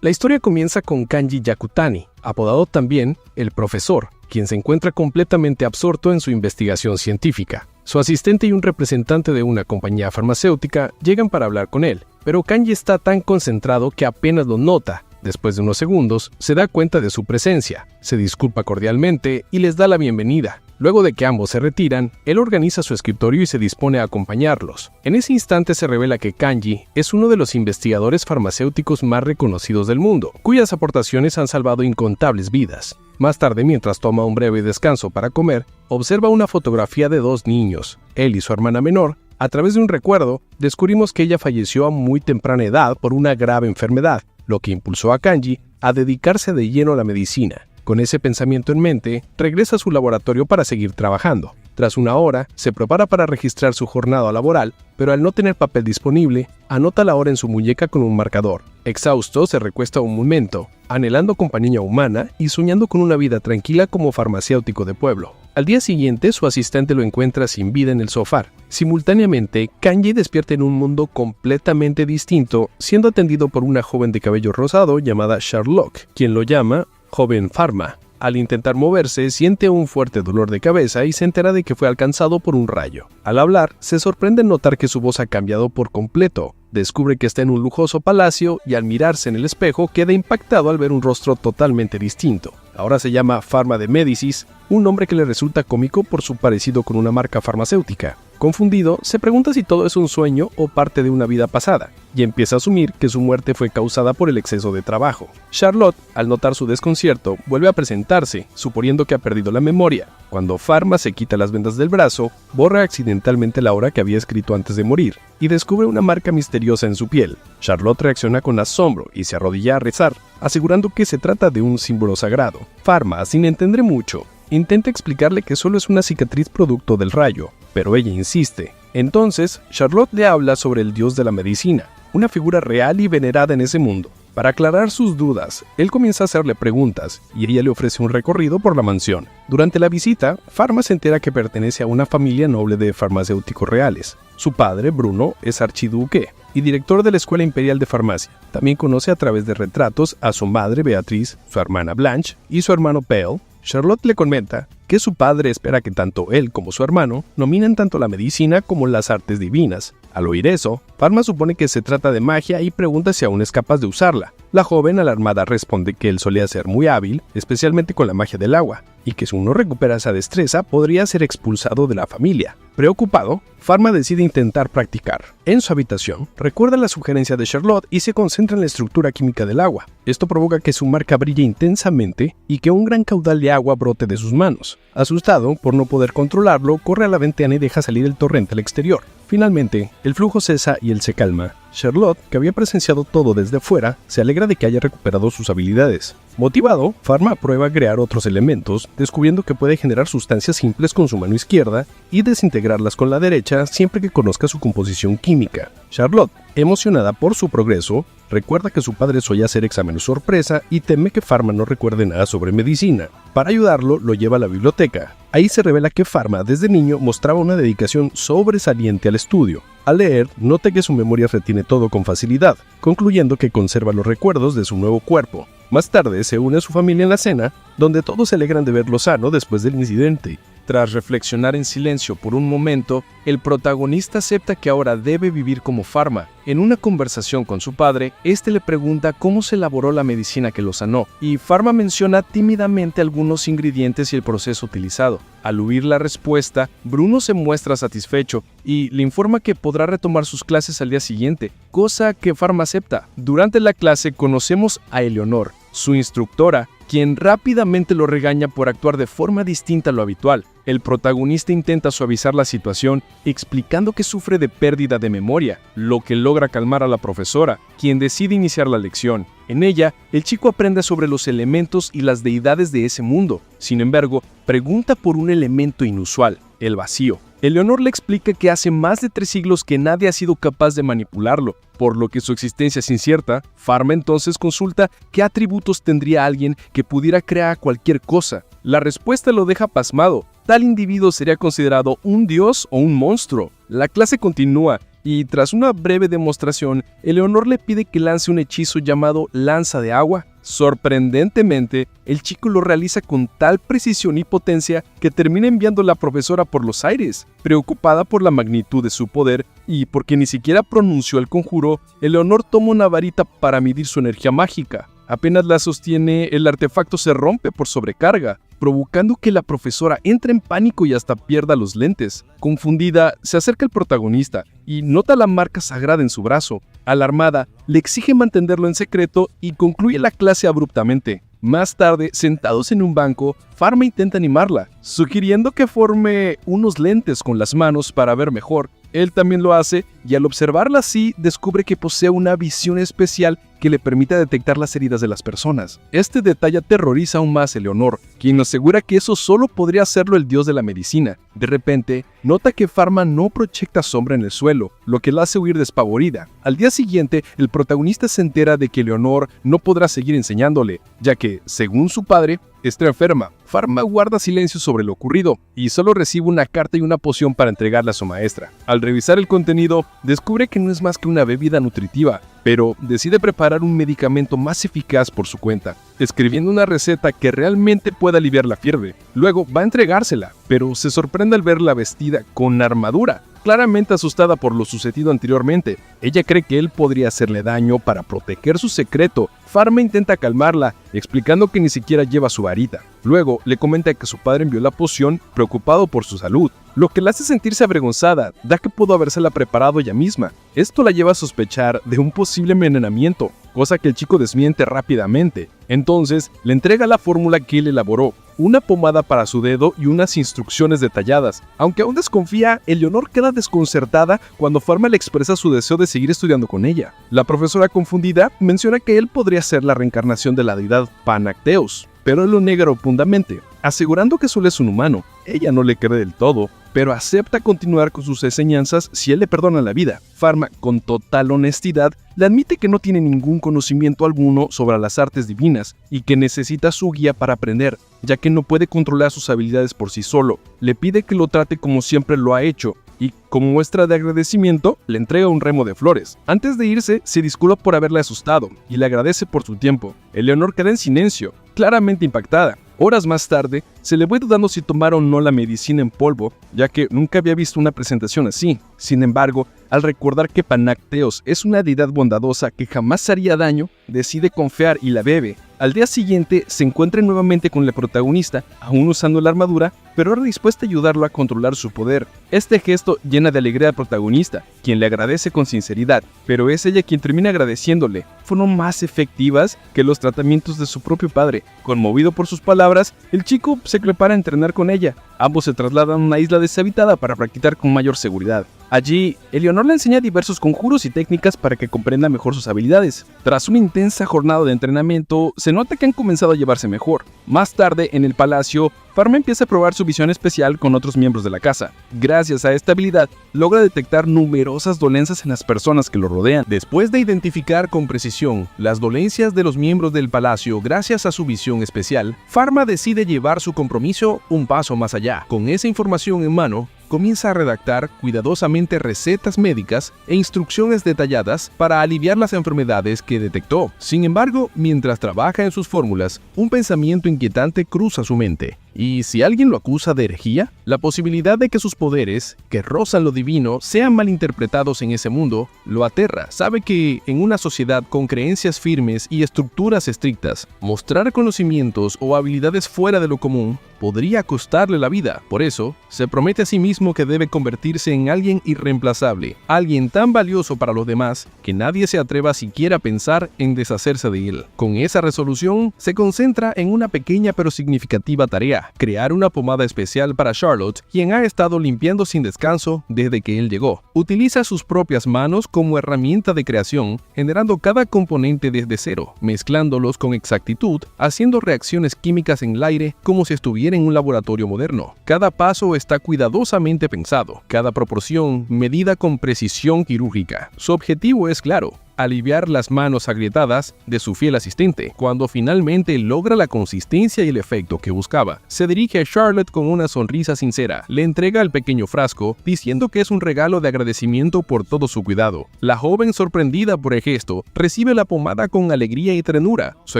La historia comienza con Kanji Yakutani, apodado también el profesor, quien se encuentra completamente absorto en su investigación científica. Su asistente y un representante de una compañía farmacéutica llegan para hablar con él, pero Kanji está tan concentrado que apenas lo nota. Después de unos segundos, se da cuenta de su presencia, se disculpa cordialmente y les da la bienvenida. Luego de que ambos se retiran, él organiza su escritorio y se dispone a acompañarlos. En ese instante se revela que Kanji es uno de los investigadores farmacéuticos más reconocidos del mundo, cuyas aportaciones han salvado incontables vidas. Más tarde, mientras toma un breve descanso para comer, observa una fotografía de dos niños, él y su hermana menor. A través de un recuerdo, descubrimos que ella falleció a muy temprana edad por una grave enfermedad, lo que impulsó a Kanji a dedicarse de lleno a la medicina. Con ese pensamiento en mente, regresa a su laboratorio para seguir trabajando. Tras una hora, se prepara para registrar su jornada laboral, pero al no tener papel disponible, anota la hora en su muñeca con un marcador. Exhausto, se recuesta un momento, anhelando compañía humana y soñando con una vida tranquila como farmacéutico de pueblo. Al día siguiente, su asistente lo encuentra sin vida en el sofá. Simultáneamente, Kanji despierta en un mundo completamente distinto, siendo atendido por una joven de cabello rosado llamada Charlotte, quien lo llama Joven Pharma. Al intentar moverse, siente un fuerte dolor de cabeza y se entera de que fue alcanzado por un rayo. Al hablar, se sorprende en notar que su voz ha cambiado por completo. Descubre que está en un lujoso palacio y al mirarse en el espejo queda impactado al ver un rostro totalmente distinto. Ahora se llama Pharma de Medicis, un nombre que le resulta cómico por su parecido con una marca farmacéutica. Confundido, se pregunta si todo es un sueño o parte de una vida pasada, y empieza a asumir que su muerte fue causada por el exceso de trabajo. Charlotte, al notar su desconcierto, vuelve a presentarse, suponiendo que ha perdido la memoria. Cuando Pharma se quita las vendas del brazo, borra accidentalmente la hora que había escrito antes de morir, y descubre una marca misteriosa en su piel. Charlotte reacciona con asombro y se arrodilla a rezar, asegurando que se trata de un símbolo sagrado. Pharma, sin entender mucho, intenta explicarle que solo es una cicatriz producto del rayo, pero ella insiste. Entonces, Charlotte le habla sobre el dios de la medicina, una figura real y venerada en ese mundo. Para aclarar sus dudas, él comienza a hacerle preguntas y ella le ofrece un recorrido por la mansión. Durante la visita, Pharma se entera que pertenece a una familia noble de farmacéuticos reales. Su padre, Bruno, es archiduque y director de la Escuela Imperial de Farmacia. También conoce a través de retratos a su madre Beatriz, su hermana Blanche y su hermano Pale. Charlotte le comenta que su padre espera que tanto él como su hermano dominen tanto la medicina como las artes divinas. Al oír eso, Pharma supone que se trata de magia y pregunta si aún es capaz de usarla. La joven alarmada responde que él solía ser muy hábil, especialmente con la magia del agua, y que si uno recupera esa destreza podría ser expulsado de la familia. Preocupado, Pharma decide intentar practicar. En su habitación, recuerda la sugerencia de Charlotte y se concentra en la estructura química del agua. Esto provoca que su marca brille intensamente y que un gran caudal de agua brote de sus manos. Asustado por no poder controlarlo, corre a la ventana y deja salir el torrente al exterior. Finalmente, el flujo cesa y él se calma. Charlotte, que había presenciado todo desde fuera, se alegra de que haya recuperado sus habilidades. Motivado, Pharma prueba a crear otros elementos, descubriendo que puede generar sustancias simples con su mano izquierda y desintegrarlas con la derecha siempre que conozca su composición química. Charlotte, emocionada por su progreso, recuerda que su padre solía hacer exámenes sorpresa y teme que Pharma no recuerde nada sobre medicina. Para ayudarlo, lo lleva a la biblioteca. Ahí se revela que Pharma desde niño mostraba una dedicación sobresaliente al estudio. Al leer, nota que su memoria retiene todo con facilidad, concluyendo que conserva los recuerdos de su nuevo cuerpo. Más tarde se une a su familia en la cena, donde todos se alegran de verlo sano después del incidente. Tras reflexionar en silencio por un momento, el protagonista acepta que ahora debe vivir como Pharma. En una conversación con su padre, este le pregunta cómo se elaboró la medicina que lo sanó, y Pharma menciona tímidamente algunos ingredientes y el proceso utilizado. Al oír la respuesta, Bruno se muestra satisfecho y le informa que podrá retomar sus clases al día siguiente, cosa que Pharma acepta. Durante la clase conocemos a Eleonor, su instructora, quien rápidamente lo regaña por actuar de forma distinta a lo habitual. El protagonista intenta suavizar la situación, explicando que sufre de pérdida de memoria, lo que logra calmar a la profesora, quien decide iniciar la lección. En ella, el chico aprende sobre los elementos y las deidades de ese mundo. Sin embargo, pregunta por un elemento inusual, el vacío. Eleonor le explica que hace más de 3 siglos que nadie ha sido capaz de manipularlo, por lo que su existencia es incierta. Pharma entonces consulta qué atributos tendría alguien que pudiera crear cualquier cosa. La respuesta lo deja pasmado. Tal individuo sería considerado un dios o un monstruo. La clase continúa y tras una breve demostración, Eleonor le pide que lance un hechizo llamado Lanza de Agua. Sorprendentemente, el chico lo realiza con tal precisión y potencia que termina enviando a la profesora por los aires. Preocupada por la magnitud de su poder y porque ni siquiera pronunció el conjuro, Eleonor toma una varita para medir su energía mágica. Apenas la sostiene, el artefacto se rompe por sobrecarga, provocando que la profesora entre en pánico y hasta pierda los lentes. Confundida, se acerca al protagonista y nota la marca sagrada en su brazo. Alarmada, le exige mantenerlo en secreto y concluye la clase abruptamente. Más tarde, sentados en un banco, Pharma intenta animarla, sugiriendo que forme unos lentes con las manos para ver mejor. Él también lo hace y al observarla así, descubre que posee una visión especial que le permite detectar las heridas de las personas. Este detalle aterroriza aún más a Eleonor, quien asegura que eso solo podría hacerlo el dios de la medicina. De repente, nota que Pharma no proyecta sombra en el suelo, lo que la hace huir despavorida. Al día siguiente, el protagonista se entera de que Eleonor no podrá seguir enseñándole, ya que, según su padre, está enferma. Pharma guarda silencio sobre lo ocurrido y solo recibe una carta y una poción para entregarla a su maestra. Al revisar el contenido, descubre que no es más que una bebida nutritiva, pero decide preparar un medicamento más eficaz por su cuenta, escribiendo una receta que realmente pueda aliviar la fiebre. Luego va a entregársela, pero se sorprende al verla vestida con armadura. Claramente asustada por lo sucedido anteriormente, ella cree que él podría hacerle daño para proteger su secreto. Pharma intenta calmarla, explicando que ni siquiera lleva su varita. Luego le comenta que su padre envió la poción preocupado por su salud, lo que la hace sentirse avergonzada, ya que pudo habérsela preparado ella misma. Esto la lleva a sospechar de un posible envenenamiento, cosa que el chico desmiente rápidamente. Entonces le entrega la fórmula que él elaboró, una pomada para su dedo y unas instrucciones detalladas. Aunque aún desconfía, Eleonor queda desconcertada cuando Pharma le expresa su deseo de seguir estudiando con ella. La profesora, confundida, menciona que él podría ser la reencarnación de la deidad Panacteos, pero él lo niega rotundamente, asegurando que solo es un humano. Ella no le cree del todo, pero acepta continuar con sus enseñanzas si él le perdona la vida. Pharma, con total honestidad, le admite que no tiene ningún conocimiento alguno sobre las artes divinas y que necesita su guía para aprender, ya que no puede controlar sus habilidades por sí solo. Le pide que lo trate como siempre lo ha hecho y, como muestra de agradecimiento, le entrega un ramo de flores. Antes de irse, se disculpa por haberle asustado y le agradece por su tiempo. Eleonor queda en silencio, claramente impactada. Horas más tarde, se le ve dudando si tomar o no la medicina en polvo, ya que nunca había visto una presentación así. Sin embargo, al recordar que Panacteos es una deidad bondadosa que jamás haría daño, decide confiar y la bebe. Al día siguiente, se encuentra nuevamente con la protagonista, aún usando la armadura, pero ahora dispuesta a ayudarlo a controlar su poder. Este gesto llena de alegría al protagonista, quien le agradece con sinceridad, pero es ella quien termina agradeciéndole. Fueron más efectivas que los tratamientos de su propio padre. Conmovido por sus palabras, el chico se prepara a entrenar con ella. Ambos se trasladan a una isla deshabitada para practicar con mayor seguridad. Allí, Eleonor le enseña diversos conjuros y técnicas para que comprenda mejor sus habilidades. Tras una intensa jornada de entrenamiento, se nota que han comenzado a llevarse mejor. Más tarde, en el palacio, Pharma empieza a probar su visión especial con otros miembros de la casa. Gracias a esta habilidad, logra detectar numerosas dolencias en las personas que lo rodean. Después de identificar con precisión las dolencias de los miembros del palacio gracias a su visión especial, Pharma decide llevar su compromiso un paso más allá. Con esa información en mano, comienza a redactar cuidadosamente recetas médicas e instrucciones detalladas para aliviar las enfermedades que detectó. Sin embargo, mientras trabaja en sus fórmulas, un pensamiento inquietante cruza su mente. ¿Y si alguien lo acusa de herejía? La posibilidad de que sus poderes, que rozan lo divino, sean malinterpretados en ese mundo, lo aterra. Sabe que en una sociedad con creencias firmes y estructuras estrictas, mostrar conocimientos o habilidades fuera de lo común podría costarle la vida. Por eso, se promete a sí mismo que debe convertirse en alguien irreemplazable, alguien tan valioso para los demás que nadie se atreva siquiera a pensar en deshacerse de él. Con esa resolución, se concentra en una pequeña pero significativa tarea: crear una pomada especial para Charlotte, quien ha estado limpiando sin descanso desde que él llegó. Utiliza sus propias manos como herramienta de creación, generando cada componente desde cero, mezclándolos con exactitud, haciendo reacciones químicas en el aire como si estuviera en un laboratorio moderno. Cada paso está cuidadosamente pensado, cada proporción medida con precisión quirúrgica. Su objetivo es claro: aliviar las manos agrietadas de su fiel asistente. Cuando finalmente logra la consistencia y el efecto que buscaba, se dirige a Charlotte con una sonrisa sincera. Le entrega el pequeño frasco, diciendo que es un regalo de agradecimiento por todo su cuidado. La joven, sorprendida por el gesto, recibe la pomada con alegría y ternura. Su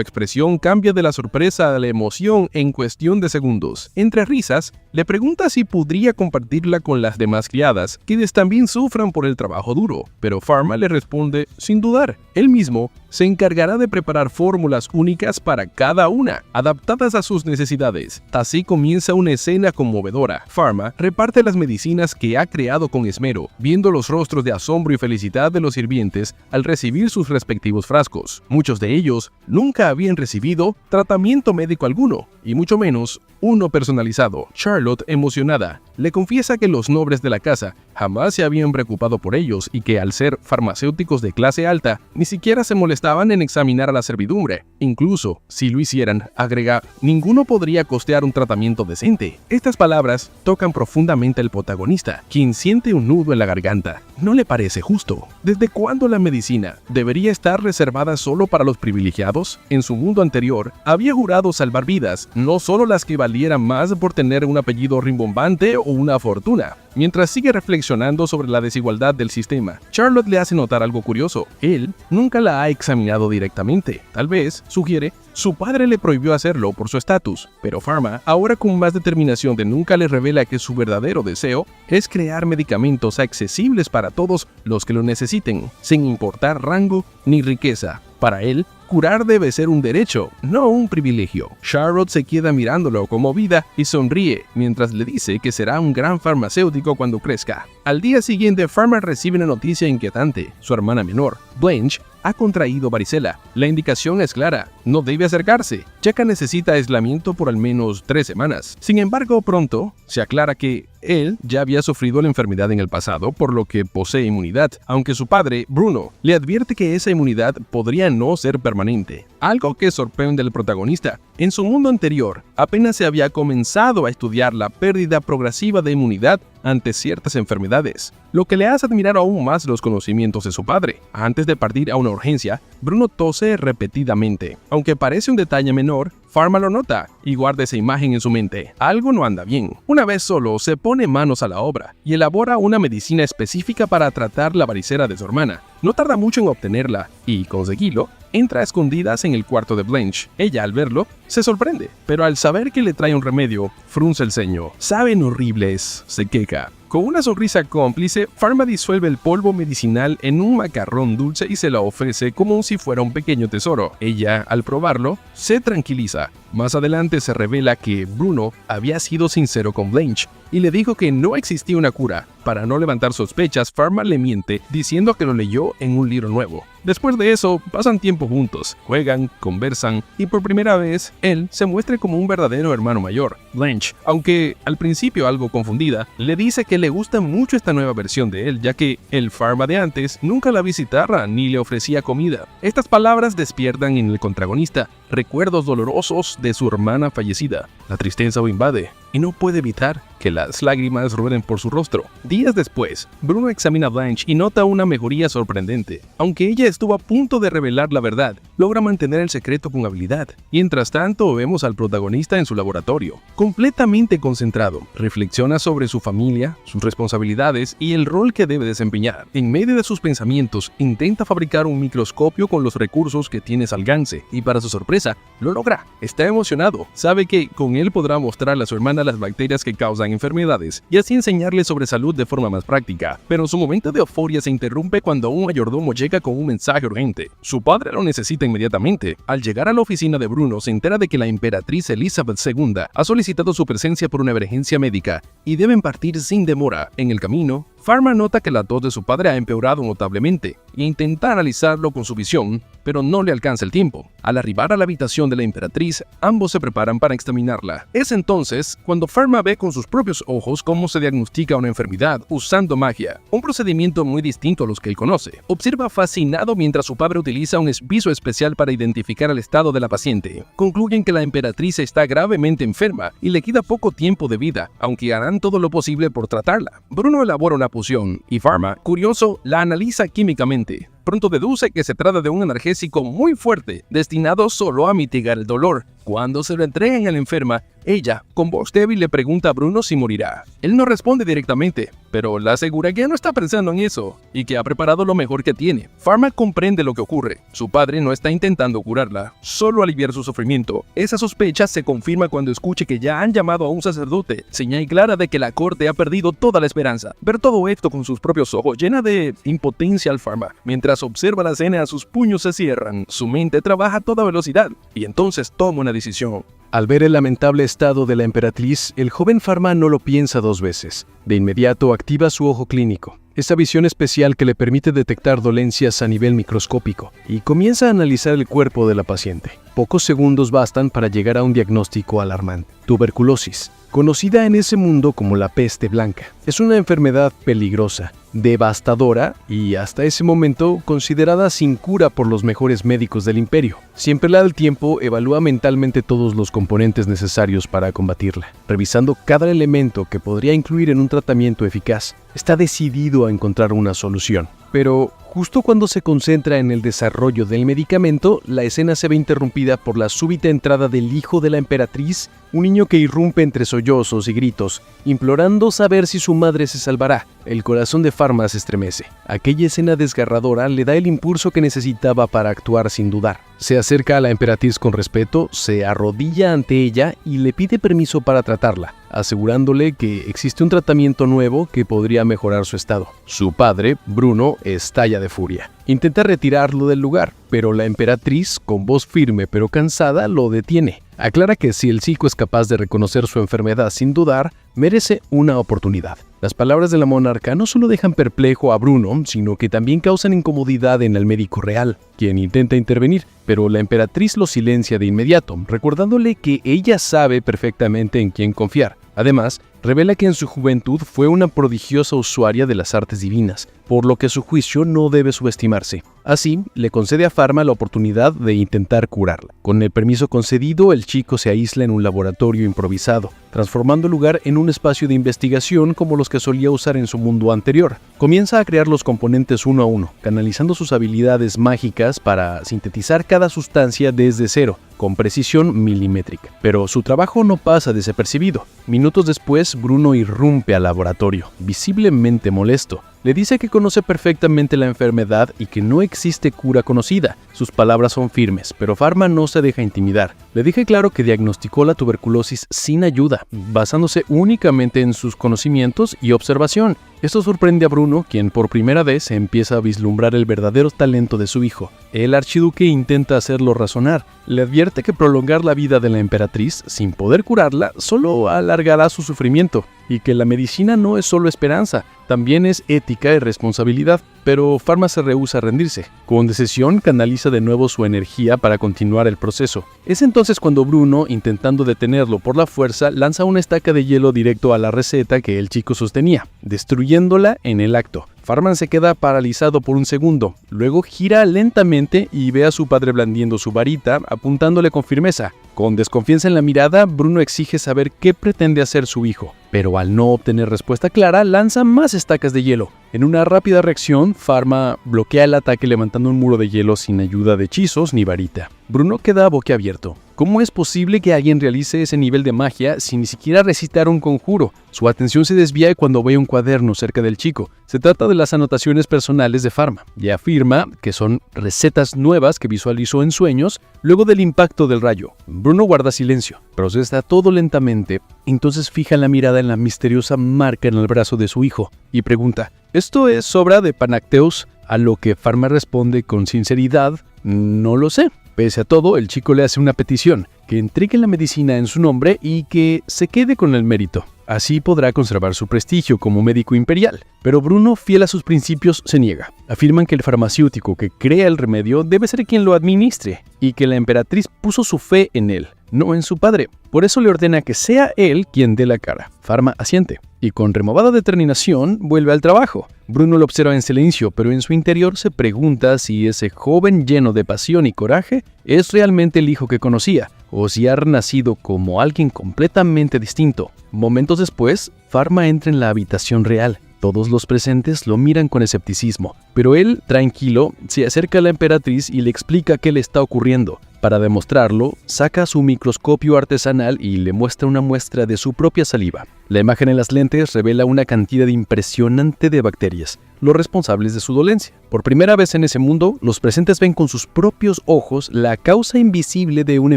expresión cambia de la sorpresa a la emoción en cuestión de segundos. Entre risas, le pregunta si podría compartirla con las demás criadas, quienes también sufran por el trabajo duro, pero Pharma le responde sin dudar. Él mismo se encargará de preparar fórmulas únicas para cada una, adaptadas a sus necesidades. Así comienza una escena conmovedora. Pharma reparte las medicinas que ha creado con esmero, viendo los rostros de asombro y felicidad de los sirvientes al recibir sus respectivos frascos. Muchos de ellos nunca habían recibido tratamiento médico alguno, y mucho menos uno personalizado. Charlotte, emocionada, le confiesa que los nobles de la casa jamás se habían preocupado por ellos y que, al ser farmacéuticos de clase alta, ni siquiera se molestaban en examinar a la servidumbre. Incluso, si lo hicieran, agrega, ninguno podría costear un tratamiento decente. Estas palabras tocan profundamente al protagonista, quien siente un nudo en la garganta. ¿No le parece justo? ¿Desde cuándo la medicina debería estar reservada solo para los privilegiados? En su mundo anterior, había jurado salvar vidas, no solo las que valieran más por tener un apellido rimbombante o una fortuna. Mientras sigue reflexionando sobre la desigualdad del sistema, Charlotte le hace notar algo curioso. Él nunca la ha examinado directamente. Tal vez, sugiere, su padre le prohibió hacerlo por su estatus, pero Pharma, ahora con más determinación de nunca, le revela que su verdadero deseo es crear medicamentos accesibles para todos los que lo necesiten, sin importar rango ni riqueza. Para él, curar debe ser un derecho, no un privilegio. Charlotte se queda mirándolo conmovida y sonríe, mientras le dice que será un gran farmacéutico cuando crezca. Al día siguiente, Pharma recibe una noticia inquietante. Su hermana menor, Blanche, ha contraído varicela. La indicación es clara, no debe acercarse, ya que necesita aislamiento por al menos 3 semanas. Sin embargo, pronto se aclara que él ya había sufrido la enfermedad en el pasado, por lo que posee inmunidad, aunque su padre, Bruno, le advierte que esa inmunidad podría no ser permanente. Algo que sorprende al protagonista. En su mundo anterior, apenas se había comenzado a estudiar la pérdida progresiva de inmunidad ante ciertas enfermedades, lo que le hace admirar aún más los conocimientos de su padre. Antes de partir a una urgencia, Bruno tose repetidamente. Aunque parece un detalle menor, Pharma lo nota y guarda esa imagen en su mente. Algo no anda bien. Una vez solo, se pone manos a la obra y elabora una medicina específica para tratar la varicela de su hermana. No tarda mucho en obtenerla y, conseguirlo, entra a escondidas en el cuarto de Blanche. Ella, al verlo, se sorprende, pero al saber que le trae un remedio, frunce el ceño. «Saben horribles», se queja. Con una sonrisa cómplice, Pharma disuelve el polvo medicinal en un macarrón dulce y se lo ofrece como si fuera un pequeño tesoro. Ella, al probarlo, se tranquiliza. Más adelante se revela que Bruno había sido sincero con Blanche y le dijo que no existía una cura. Para no levantar sospechas, Pharma le miente diciendo que lo leyó en un libro nuevo. Después de eso, pasan tiempo juntos, juegan, conversan y por primera vez, él se muestra como un verdadero hermano mayor. Blanche, aunque al principio algo confundida, le dice que le gusta mucho esta nueva versión de él, ya que el Pharma de antes nunca la visitaba ni le ofrecía comida. Estas palabras despiertan en el contragonista recuerdos dolorosos de su hermana fallecida. La tristeza lo invade y no puede evitar que las lágrimas rueden por su rostro. Días después, Bruno examina a Blanche y nota una mejoría sorprendente. Aunque ella estuvo a punto de revelar la verdad, logra mantener el secreto con habilidad. Mientras tanto, vemos al protagonista en su laboratorio, completamente concentrado. Reflexiona sobre su familia, sus responsabilidades y el rol que debe desempeñar. En medio de sus pensamientos, intenta fabricar un microscopio con los recursos que tiene al alcance y, para su sorpresa, lo logra. Está emocionado. Sabe que con él podrá mostrarle a su hermana las bacterias que causan enfermedades y así enseñarle sobre salud de forma más práctica. Pero su momento de euforia se interrumpe cuando un mayordomo llega con un mensaje urgente. Su padre lo necesita inmediatamente. Al llegar a la oficina de Bruno, se entera de que la emperatriz Elizabeth II ha solicitado su presencia por una emergencia médica y deben partir sin demora. En el camino, Pharma nota que la tos de su padre ha empeorado notablemente e intenta analizarlo con su visión, pero no le alcanza el tiempo. Al arribar a la habitación de la emperatriz, ambos se preparan para examinarla. Es entonces cuando Pharma ve con sus propios ojos cómo se diagnostica una enfermedad usando magia, un procedimiento muy distinto a los que él conoce. Observa fascinado mientras su padre utiliza un viso especial para identificar el estado de la paciente. Concluyen que la emperatriz está gravemente enferma y le queda poco tiempo de vida, aunque harán todo lo posible por tratarla. Bruno elabora una poción y Pharma, curioso, la analiza químicamente. Pronto deduce que se trata de un analgésico muy fuerte, destinado solo a mitigar el dolor. Cuando se lo entregan a la enferma, ella, con voz débil, le pregunta a Bruno si morirá. Él no responde directamente, pero le asegura que no está pensando en eso y que ha preparado lo mejor que tiene. Pharma comprende lo que ocurre. Su padre no está intentando curarla, solo aliviar su sufrimiento. Esa sospecha se confirma cuando escuche que ya han llamado a un sacerdote, señal clara de que la corte ha perdido toda la esperanza. Ver todo esto con sus propios ojos llena de impotencia al Pharma. Mientras observa la escena, sus puños se cierran, su mente trabaja a toda velocidad y entonces toma una decisión. Al ver el lamentable estado de la emperatriz, el joven Pharma no lo piensa dos veces. De inmediato activa su ojo clínico, esa visión especial que le permite detectar dolencias a nivel microscópico, y comienza a analizar el cuerpo de la paciente. Pocos segundos bastan para llegar a un diagnóstico alarmante: tuberculosis, conocida en ese mundo como la peste blanca. Es una enfermedad peligrosa, devastadora y hasta ese momento considerada sin cura por los mejores médicos del imperio. Siempre le da el tiempo, evalúa mentalmente todos los componentes necesarios para combatirla, revisando cada elemento que podría incluir en un tratamiento eficaz. Está decidido a encontrar una solución. Pero justo cuando se concentra en el desarrollo del medicamento, la escena se ve interrumpida por la súbita entrada del hijo de la emperatriz, un niño que irrumpe entre sollozos y gritos, implorando saber si su madre se salvará. El corazón de Pharma se estremece. Aquella escena desgarradora le da el impulso que necesitaba para actuar sin dudar. Se acerca a la emperatriz con respeto, se arrodilla ante ella y le pide permiso para tratarla, asegurándole que existe un tratamiento nuevo que podría mejorar su estado. Su padre, Bruno, estalla de furia. Intenta retirarlo del lugar, pero la emperatriz, con voz firme pero cansada, lo detiene. Aclara que si el chico es capaz de reconocer su enfermedad sin dudar, merece una oportunidad. Las palabras de la monarca no solo dejan perplejo a Bruno, sino que también causan incomodidad en el médico real, quien intenta intervenir, pero la emperatriz lo silencia de inmediato, recordándole que ella sabe perfectamente en quién confiar. Además, revela que en su juventud fue una prodigiosa usuaria de las artes divinas, por lo que su juicio no debe subestimarse. Así, le concede a Pharma la oportunidad de intentar curarla. Con el permiso concedido, el chico se aísla en un laboratorio improvisado, transformando el lugar en un espacio de investigación como los que solía usar en su mundo anterior. Comienza a crear los componentes uno a uno, canalizando sus habilidades mágicas para sintetizar cada sustancia desde cero, con precisión milimétrica. Pero su trabajo no pasa desapercibido. Minutos después, Bruno irrumpe al laboratorio, visiblemente molesto. Le dice que conoce perfectamente la enfermedad y que no existe cura conocida. Sus palabras son firmes, pero Pharma no se deja intimidar. Le dije claro que diagnosticó la tuberculosis sin ayuda, basándose únicamente en sus conocimientos y observación. Esto sorprende a Bruno, quien por primera vez empieza a vislumbrar el verdadero talento de su hijo. El archiduque intenta hacerlo razonar. Le advierte que prolongar la vida de la emperatriz, sin poder curarla, solo alargará su sufrimiento, y que la medicina no es solo esperanza, también es ética y responsabilidad. Pero Pharma se rehúsa a rendirse. Con decisión, canaliza de nuevo su energía para continuar el proceso. Es entonces cuando Bruno, intentando detenerlo por la fuerza, lanza una estaca de hielo directo a la receta que el chico sostenía, destruyéndola en el acto. Pharma se queda paralizado por un segundo, luego gira lentamente y ve a su padre blandiendo su varita, apuntándole con firmeza. Con desconfianza en la mirada, Bruno exige saber qué pretende hacer su hijo, pero al no obtener respuesta clara, lanza más estacas de hielo. En una rápida reacción, Pharma bloquea el ataque levantando un muro de hielo sin ayuda de hechizos ni varita. Bruno queda boquiabierto. ¿Cómo es posible que alguien realice ese nivel de magia sin ni siquiera recitar un conjuro? Su atención se desvía cuando ve un cuaderno cerca del chico. Se trata de las anotaciones personales de Pharma y afirma que son recetas nuevas que visualizó en sueños luego del impacto del rayo. Bruno guarda silencio, procesa todo lentamente, entonces fija la mirada en la misteriosa marca en el brazo de su hijo y pregunta: ¿esto es obra de Panacteus? A lo que Pharma responde con sinceridad: no lo sé. Pese a todo, el chico le hace una petición: que entregue la medicina en su nombre y que se quede con el mérito. Así podrá conservar su prestigio como médico imperial. Pero Bruno, fiel a sus principios, se niega. Afirman que el farmacéutico que crea el remedio debe ser quien lo administre y que la emperatriz puso su fe en él, no en su padre. Por eso le ordena que sea él quien dé la cara. Pharma asiente y con renovada determinación vuelve al trabajo. Bruno lo observa en silencio, pero en su interior se pregunta si ese joven lleno de pasión y coraje es realmente el hijo que conocía, o si ha renacido como alguien completamente distinto. Momentos después, Pharma entra en la habitación real Todos los presentes lo miran con escepticismo, pero él, tranquilo, se acerca a la emperatriz y le explica qué le está ocurriendo. Para demostrarlo, saca su microscopio artesanal y le muestra una muestra de su propia saliva. La imagen en las lentes revela una cantidad impresionante de bacterias, los responsables de su dolencia. Por primera vez en ese mundo, los presentes ven con sus propios ojos la causa invisible de una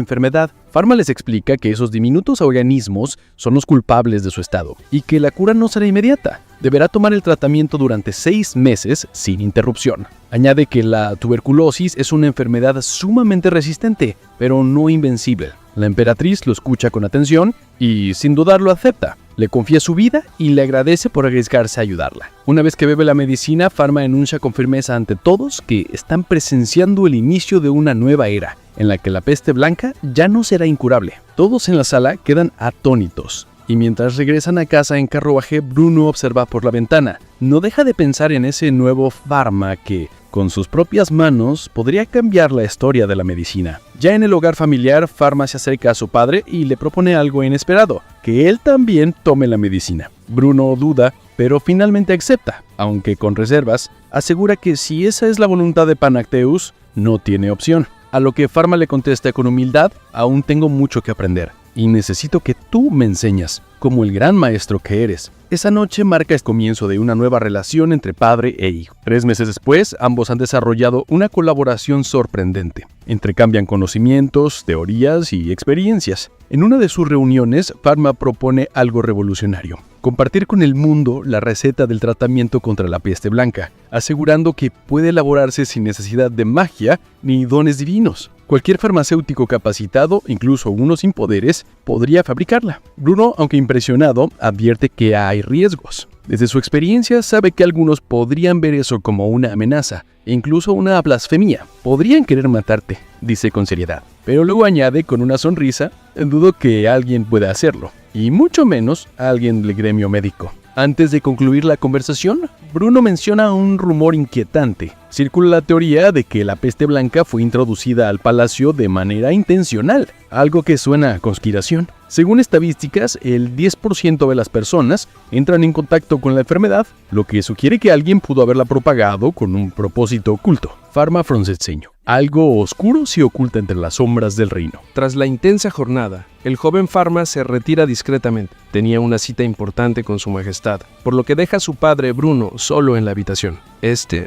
enfermedad. Pharma les explica que esos diminutos organismos son los culpables de su estado y que la cura no será inmediata. Deberá tomar el tratamiento durante 6 meses sin interrupción. Añade que la tuberculosis es una enfermedad sumamente resistente, pero no invencible. La emperatriz lo escucha con atención y, sin dudarlo, acepta. Le confía su vida y le agradece por arriesgarse a ayudarla. Una vez que bebe la medicina, Pharma enuncia con firmeza ante todos que están presenciando el inicio de una nueva era, en la que la peste blanca ya no será incurable. Todos en la sala quedan atónitos. Y mientras regresan a casa en carruaje, Bruno observa por la ventana. No deja de pensar en ese nuevo Pharma que, con sus propias manos, podría cambiar la historia de la medicina. Ya en el hogar familiar, Pharma se acerca a su padre y le propone algo inesperado, que él también tome la medicina. Bruno duda, pero finalmente acepta, aunque con reservas. Asegura que si esa es la voluntad de Panacteus, no tiene opción. A lo que Pharma le contesta con humildad: aún tengo mucho que aprender y necesito que tú me enseñas, como el gran maestro que eres. Esa noche marca el comienzo de una nueva relación entre padre e hijo. 3 meses después, ambos han desarrollado una colaboración sorprendente. Intercambian conocimientos, teorías y experiencias. En una de sus reuniones, Pharma propone algo revolucionario: compartir con el mundo la receta del tratamiento contra la peste blanca, asegurando que puede elaborarse sin necesidad de magia ni dones divinos. Cualquier farmacéutico capacitado, incluso uno sin poderes, podría fabricarla. Bruno, aunque impresionado, advierte que hay riesgos. Desde su experiencia sabe que algunos podrían ver eso como una amenaza, e incluso una blasfemia. Podrían querer matarte, dice con seriedad. Pero luego añade con una sonrisa: dudo que alguien pueda hacerlo, y mucho menos alguien del gremio médico. Antes de concluir la conversación, Bruno menciona un rumor inquietante. Circula la teoría de que la peste blanca fue introducida al palacio de manera intencional, algo que suena a conspiración. Según estadísticas, el 10% de las personas entran en contacto con la enfermedad, lo que sugiere que alguien pudo haberla propagado con un propósito oculto. Pharma frunce el ceño. Algo oscuro se oculta entre las sombras del reino. Tras la intensa jornada, el joven Pharma se retira discretamente. Tenía una cita importante con su majestad, por lo que deja a su padre Bruno solo en la habitación.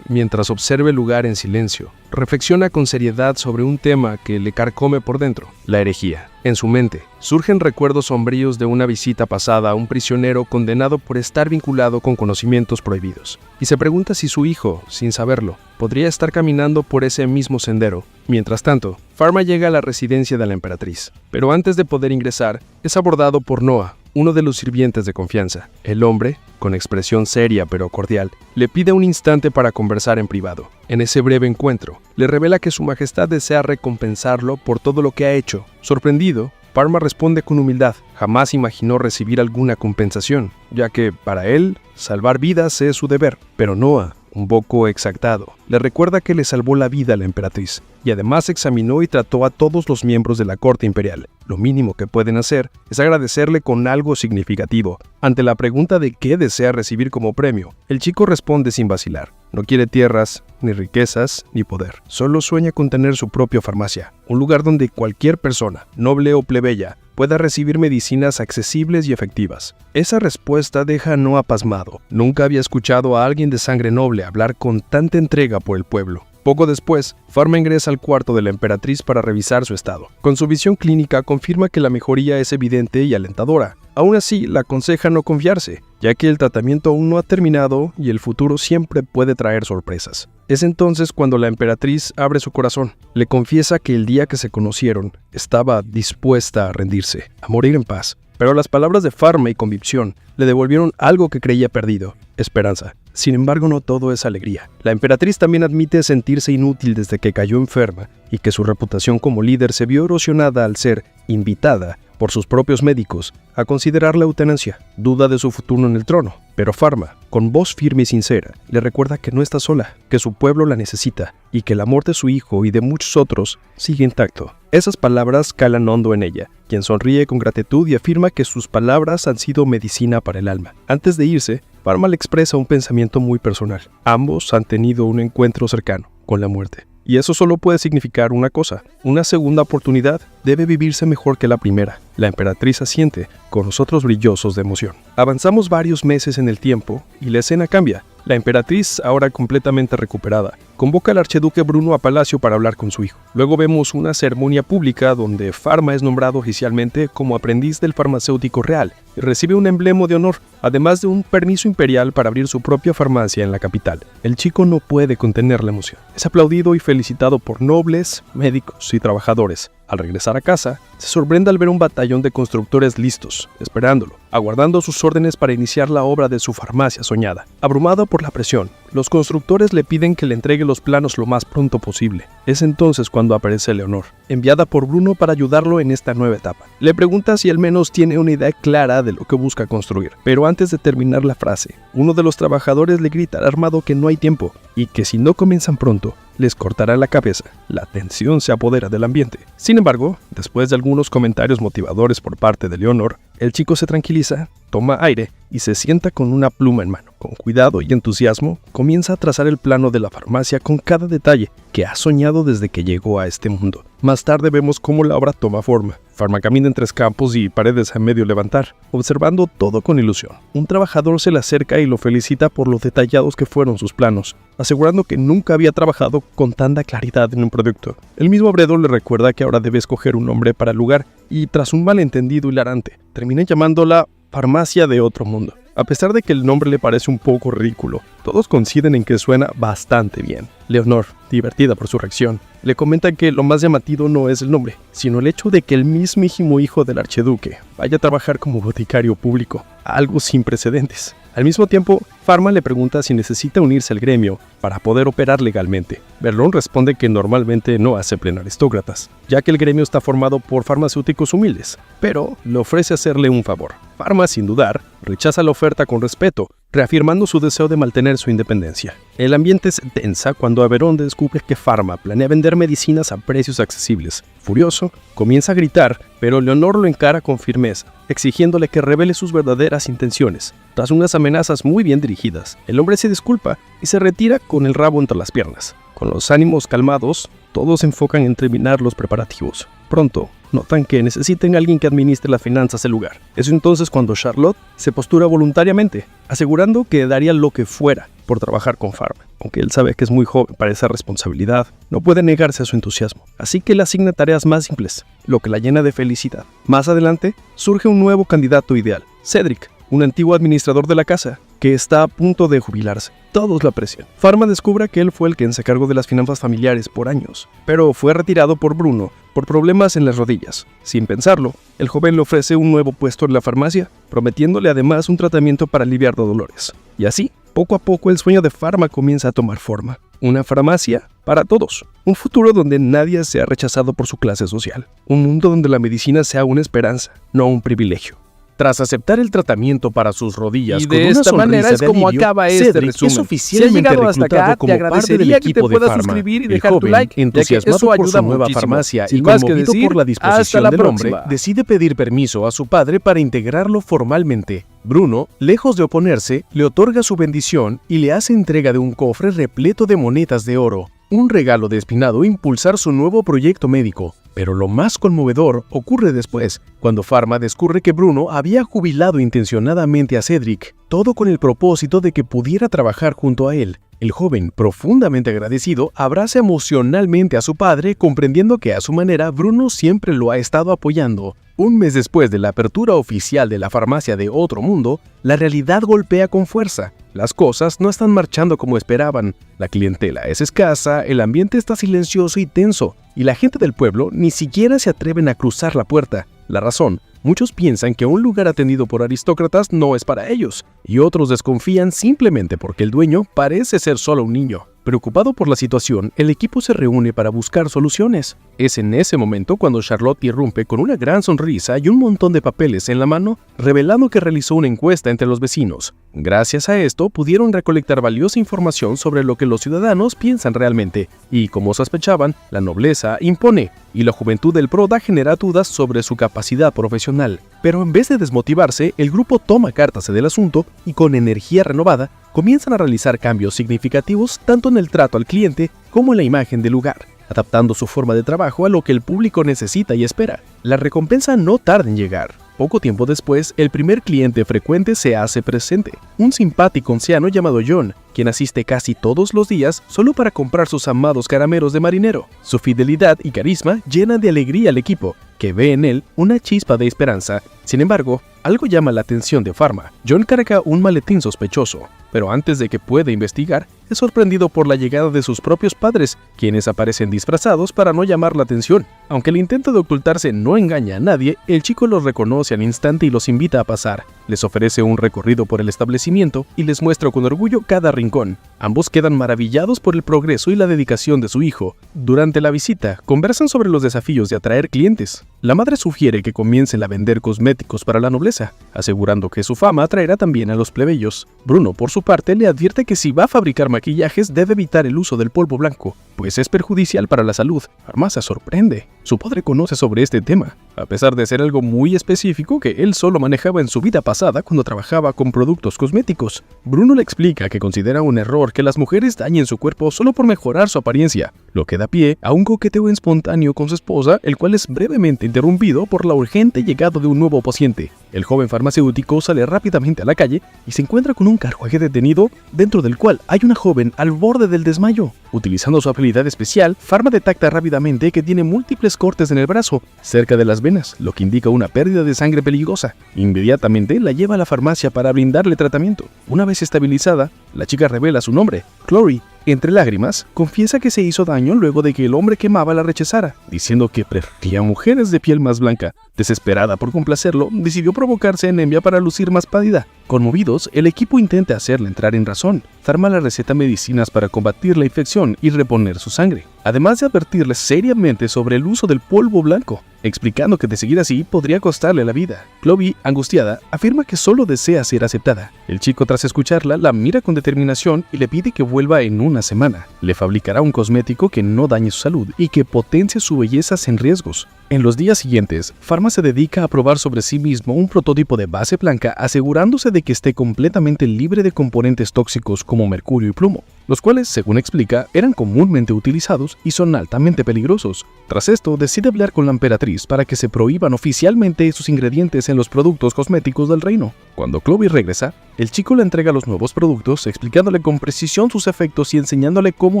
Mientras observa el lugar en silencio, reflexiona con seriedad sobre un tema que le carcome por dentro: la herejía. En su mente, surgen recuerdos sombríos de una visita pasada a un prisionero condenado por estar vinculado con conocimientos prohibidos, y se pregunta si su hijo, sin saberlo, podría estar caminando por ese mismo sendero. Mientras tanto, Pharma llega a la residencia de la emperatriz, pero antes de poder ingresar, es abordado por Noah, uno de los sirvientes de confianza. El hombre, con expresión seria pero cordial, le pide un instante para conversar en privado. En ese breve encuentro, le revela que su majestad desea recompensarlo por todo lo que ha hecho. Sorprendido, Pharma responde con humildad. Jamás imaginó recibir alguna compensación, ya que, para él, salvar vidas es su deber. Pero Noah, un poco exaltado, le recuerda que le salvó la vida a la emperatriz, y además examinó y trató a todos los miembros de la corte imperial. Lo mínimo que pueden hacer es agradecerle con algo significativo. Ante la pregunta de qué desea recibir como premio, el chico responde sin vacilar: no quiere tierras, ni riquezas, ni poder. Solo sueña con tener su propia farmacia, un lugar donde cualquier persona, noble o plebeya, pueda recibir medicinas accesibles y efectivas. Esa respuesta deja a Noah pasmado. Nunca había escuchado a alguien de sangre noble hablar con tanta entrega por el pueblo. Poco después, Pharma ingresa al cuarto de la emperatriz para revisar su estado. Con su visión clínica confirma que la mejoría es evidente y alentadora. Aún así, la aconseja no confiarse, ya que el tratamiento aún no ha terminado y el futuro siempre puede traer sorpresas. Es entonces cuando la emperatriz abre su corazón. Le confiesa que el día que se conocieron, estaba dispuesta a rendirse, a morir en paz. Pero las palabras de Pharma y convicción le devolvieron algo que creía perdido: esperanza. Sin embargo, no todo es alegría. La emperatriz también admite sentirse inútil desde que cayó enferma y que su reputación como líder se vio erosionada al ser invitada por sus propios médicos a considerar la eutanasia. Duda de su futuro en el trono, pero Pharma, con voz firme y sincera, le recuerda que no está sola, que su pueblo la necesita y que el amor de su hijo y de muchos otros sigue intacto. Esas palabras calan hondo en ella, quien sonríe con gratitud y afirma que sus palabras han sido medicina para el alma. Antes de irse, Pharma le expresa un pensamiento muy personal. Ambos han tenido un encuentro cercano con la muerte. Y eso solo puede significar una cosa: una segunda oportunidad debe vivirse mejor que la primera. La emperatriz asiente, con los ojos brillosos de emoción. Avanzamos varios meses en el tiempo y la escena cambia. La emperatriz, ahora completamente recuperada, convoca al archiduque Bruno a palacio para hablar con su hijo. Luego vemos una ceremonia pública donde Pharma es nombrado oficialmente como aprendiz del farmacéutico real y recibe un emblema de honor, además de un permiso imperial para abrir su propia farmacia en la capital. El chico no puede contener la emoción. Es aplaudido y felicitado por nobles, médicos y trabajadores. Al regresar a casa, se sorprende al ver un batallón de constructores listos, esperándolo, aguardando sus órdenes para iniciar la obra de su farmacia soñada. Abrumado por la presión, los constructores le piden que le entregue los planos lo más pronto posible. Es entonces cuando aparece Leonor, enviada por Bruno para ayudarlo en esta nueva etapa. Le pregunta si al menos tiene una idea clara de lo que busca construir, pero antes de terminar la frase, uno de los trabajadores le grita alarmado que no hay tiempo y que si no comienzan pronto, les cortará la cabeza. La tensión se apodera del ambiente. Sin embargo, después de algunos comentarios motivadores por parte de Leonor, el chico se tranquiliza, toma aire y se sienta con una pluma en mano. Con cuidado y entusiasmo, comienza a trazar el plano de la farmacia con cada detalle que ha soñado desde que llegó a este mundo. Más tarde vemos cómo la obra toma forma. Pharma camina entre campos y paredes a medio levantar, observando todo con ilusión. Un trabajador se le acerca y lo felicita por lo detallados que fueron sus planos, asegurando que nunca había trabajado con tanta claridad en un producto. El mismo obrador le recuerda que ahora debe escoger un nombre para el lugar y, tras un malentendido hilarante, termina llamándola Farmacia de Otro Mundo. A pesar de que el nombre le parece un poco ridículo, todos coinciden en que suena bastante bien. Leonor, divertida por su reacción, le comenta que lo más llamativo no es el nombre, sino el hecho de que el mismísimo hijo del archiduque vaya a trabajar como boticario público, algo sin precedentes. Al mismo tiempo, Pharma le pregunta si necesita unirse al gremio para poder operar legalmente. Berlón responde que normalmente no aceptan aristócratas, ya que el gremio está formado por farmacéuticos humildes, pero le ofrece hacerle un favor. Pharma, sin dudar, rechaza la oferta con respeto, reafirmando su deseo de mantener su independencia. El ambiente se tensa cuando Averón descubre que Pharma planea vender medicinas a precios accesibles. Furioso, comienza a gritar, pero Leonor lo encara con firmeza, exigiéndole que revele sus verdaderas intenciones. Tras unas amenazas muy bien dirigidas, el hombre se disculpa y se retira con el rabo entre las piernas. Con los ánimos calmados, todos se enfocan en terminar los preparativos. Pronto, notan que necesitan a alguien que administre las finanzas del lugar. Es entonces cuando Charlotte se postura voluntariamente, asegurando que daría lo que fuera por trabajar con Pharma. Aunque él sabe que es muy joven para esa responsabilidad, no puede negarse a su entusiasmo. Así que le asigna tareas más simples, lo que la llena de felicidad. Más adelante, surge un nuevo candidato ideal, Cedric, un antiguo administrador de la casa, que está a punto de jubilarse. Todos lo aprecian. Pharma descubre que él fue el que se encargó de las finanzas familiares por años, pero fue retirado por Bruno por problemas en las rodillas. Sin pensarlo, el joven le ofrece un nuevo puesto en la farmacia, prometiéndole además un tratamiento para aliviar de dolores. Y así, poco a poco el sueño de Pharma comienza a tomar forma. Una farmacia para todos. Un futuro donde nadie sea rechazado por su clase social. Un mundo donde la medicina sea una esperanza, no un privilegio. Tras aceptar el tratamiento para sus rodillas Y con de una esta sonrisa manera es de como alivio, acaba este Cedric resumen. es Si has oficialmente llegado hasta acá, reclutado te como parte del agradecería que te equipo de puedas Pharma. suscribir y El dejar tu joven, like, ya que entusiasmado eso por su ayuda nueva muchísimo. farmacia Sin y más que conmovido decir, por la hasta disposición la del hombre, próxima. decide pedir permiso a su padre para integrarlo formalmente. Bruno, lejos de oponerse, le otorga su bendición y le hace entrega de un cofre repleto de monedas de oro, un regalo destinado a impulsar su nuevo proyecto médico. Pero lo más conmovedor ocurre después, cuando Pharma descubre que Bruno había jubilado intencionadamente a Cedric, todo con el propósito de que pudiera trabajar junto a él. El joven, profundamente agradecido, abraza emocionalmente a su padre, comprendiendo que a su manera Bruno siempre lo ha estado apoyando. Un mes después de la apertura oficial de la farmacia de Otro Mundo, la realidad golpea con fuerza. Las cosas no están marchando como esperaban. La clientela es escasa, el ambiente está silencioso y tenso, y la gente del pueblo ni siquiera se atreven a cruzar la puerta. La razón: muchos piensan que un lugar atendido por aristócratas no es para ellos, y otros desconfían simplemente porque el dueño parece ser solo un niño. Preocupado por la situación, el equipo se reúne para buscar soluciones. Es en ese momento cuando Charlotte irrumpe con una gran sonrisa y un montón de papeles en la mano, revelando que realizó una encuesta entre los vecinos. Gracias a esto, pudieron recolectar valiosa información sobre lo que los ciudadanos piensan realmente, y como sospechaban, la nobleza impone, y la juventud del PRODA genera dudas sobre su capacidad profesional. Pero en vez de desmotivarse, el grupo toma cartas del asunto y con energía renovada, comienzan a realizar cambios significativos tanto en el trato al cliente como en la imagen del lugar, adaptando su forma de trabajo a lo que el público necesita y espera. La recompensa no tarda en llegar. Poco tiempo después, el primer cliente frecuente se hace presente, un simpático anciano llamado John, quien asiste casi todos los días solo para comprar sus amados caramelos de marinero. Su fidelidad y carisma llenan de alegría al equipo, que ve en él una chispa de esperanza. Sin embargo, algo llama la atención de Pharma. John carga un maletín sospechoso, pero antes de que pueda investigar, es sorprendido por la llegada de sus propios padres, quienes aparecen disfrazados para no llamar la atención. Aunque el intento de ocultarse no engaña a nadie, el chico los reconoce al instante y los invita a pasar. Les ofrece un recorrido por el establecimiento y les muestra con orgullo cada rincón. Ambos quedan maravillados por el progreso y la dedicación de su hijo. Durante la visita, conversan sobre los desafíos de atraer clientes. La madre sugiere que comiencen a vender cosméticos para la nobleza, asegurando que su fama atraerá también a los plebeyos. Bruno, por su parte, le advierte que si va a fabricar maquillajes debe evitar el uso del polvo blanco, pues es perjudicial para la salud. Pharma se sorprende. Su padre conoce sobre este tema, a pesar de ser algo muy específico que él solo manejaba en su vida pasada cuando trabajaba con productos cosméticos. Bruno le explica que considera un error que las mujeres dañen su cuerpo solo por mejorar su apariencia, lo que da pie a un coqueteo espontáneo con su esposa, el cual es brevemente interrumpido por la urgente llegada de un nuevo paciente. El joven farmacéutico sale rápidamente a la calle y se encuentra con un carruaje detenido, dentro del cual hay una joven al borde del desmayo. Utilizando su habilidad especial, Pharma detecta rápidamente que tiene múltiples cortes en el brazo, cerca de las venas, lo que indica una pérdida de sangre peligrosa. Inmediatamente la lleva a la farmacia para brindarle tratamiento. Una vez estabilizada, la chica revela su nombre, Chloe. Entre lágrimas, confiesa que se hizo daño luego de que el hombre que amaba la rechazara, diciendo que prefería mujeres de piel más blanca. Desesperada por complacerlo, decidió provocarse anemia para lucir más pálida. Conmovidos, el equipo intenta hacerla entrar en razón. Pharma le receta medicinas para combatir la infección y reponer su sangre, además de advertirle seriamente sobre el uso del polvo blanco, explicando que de seguir así podría costarle la vida. Chloe, angustiada, afirma que solo desea ser aceptada. El chico, tras escucharla, la mira con determinación y le pide que vuelva en una semana. Le fabricará un cosmético que no dañe su salud y que potencie su belleza sin riesgos. En los días siguientes, Pharma se dedica a probar sobre sí mismo un prototipo de base blanca, asegurándose de que esté completamente libre de componentes tóxicos como mercurio y plomo, los cuales, según explica, eran comúnmente utilizados y son altamente peligrosos. Tras esto, decide hablar con la emperatriz para que se prohíban oficialmente sus ingredientes en los productos cosméticos del reino. Cuando Chloe regresa, el chico le entrega los nuevos productos, explicándole con precisión sus efectos y enseñándole cómo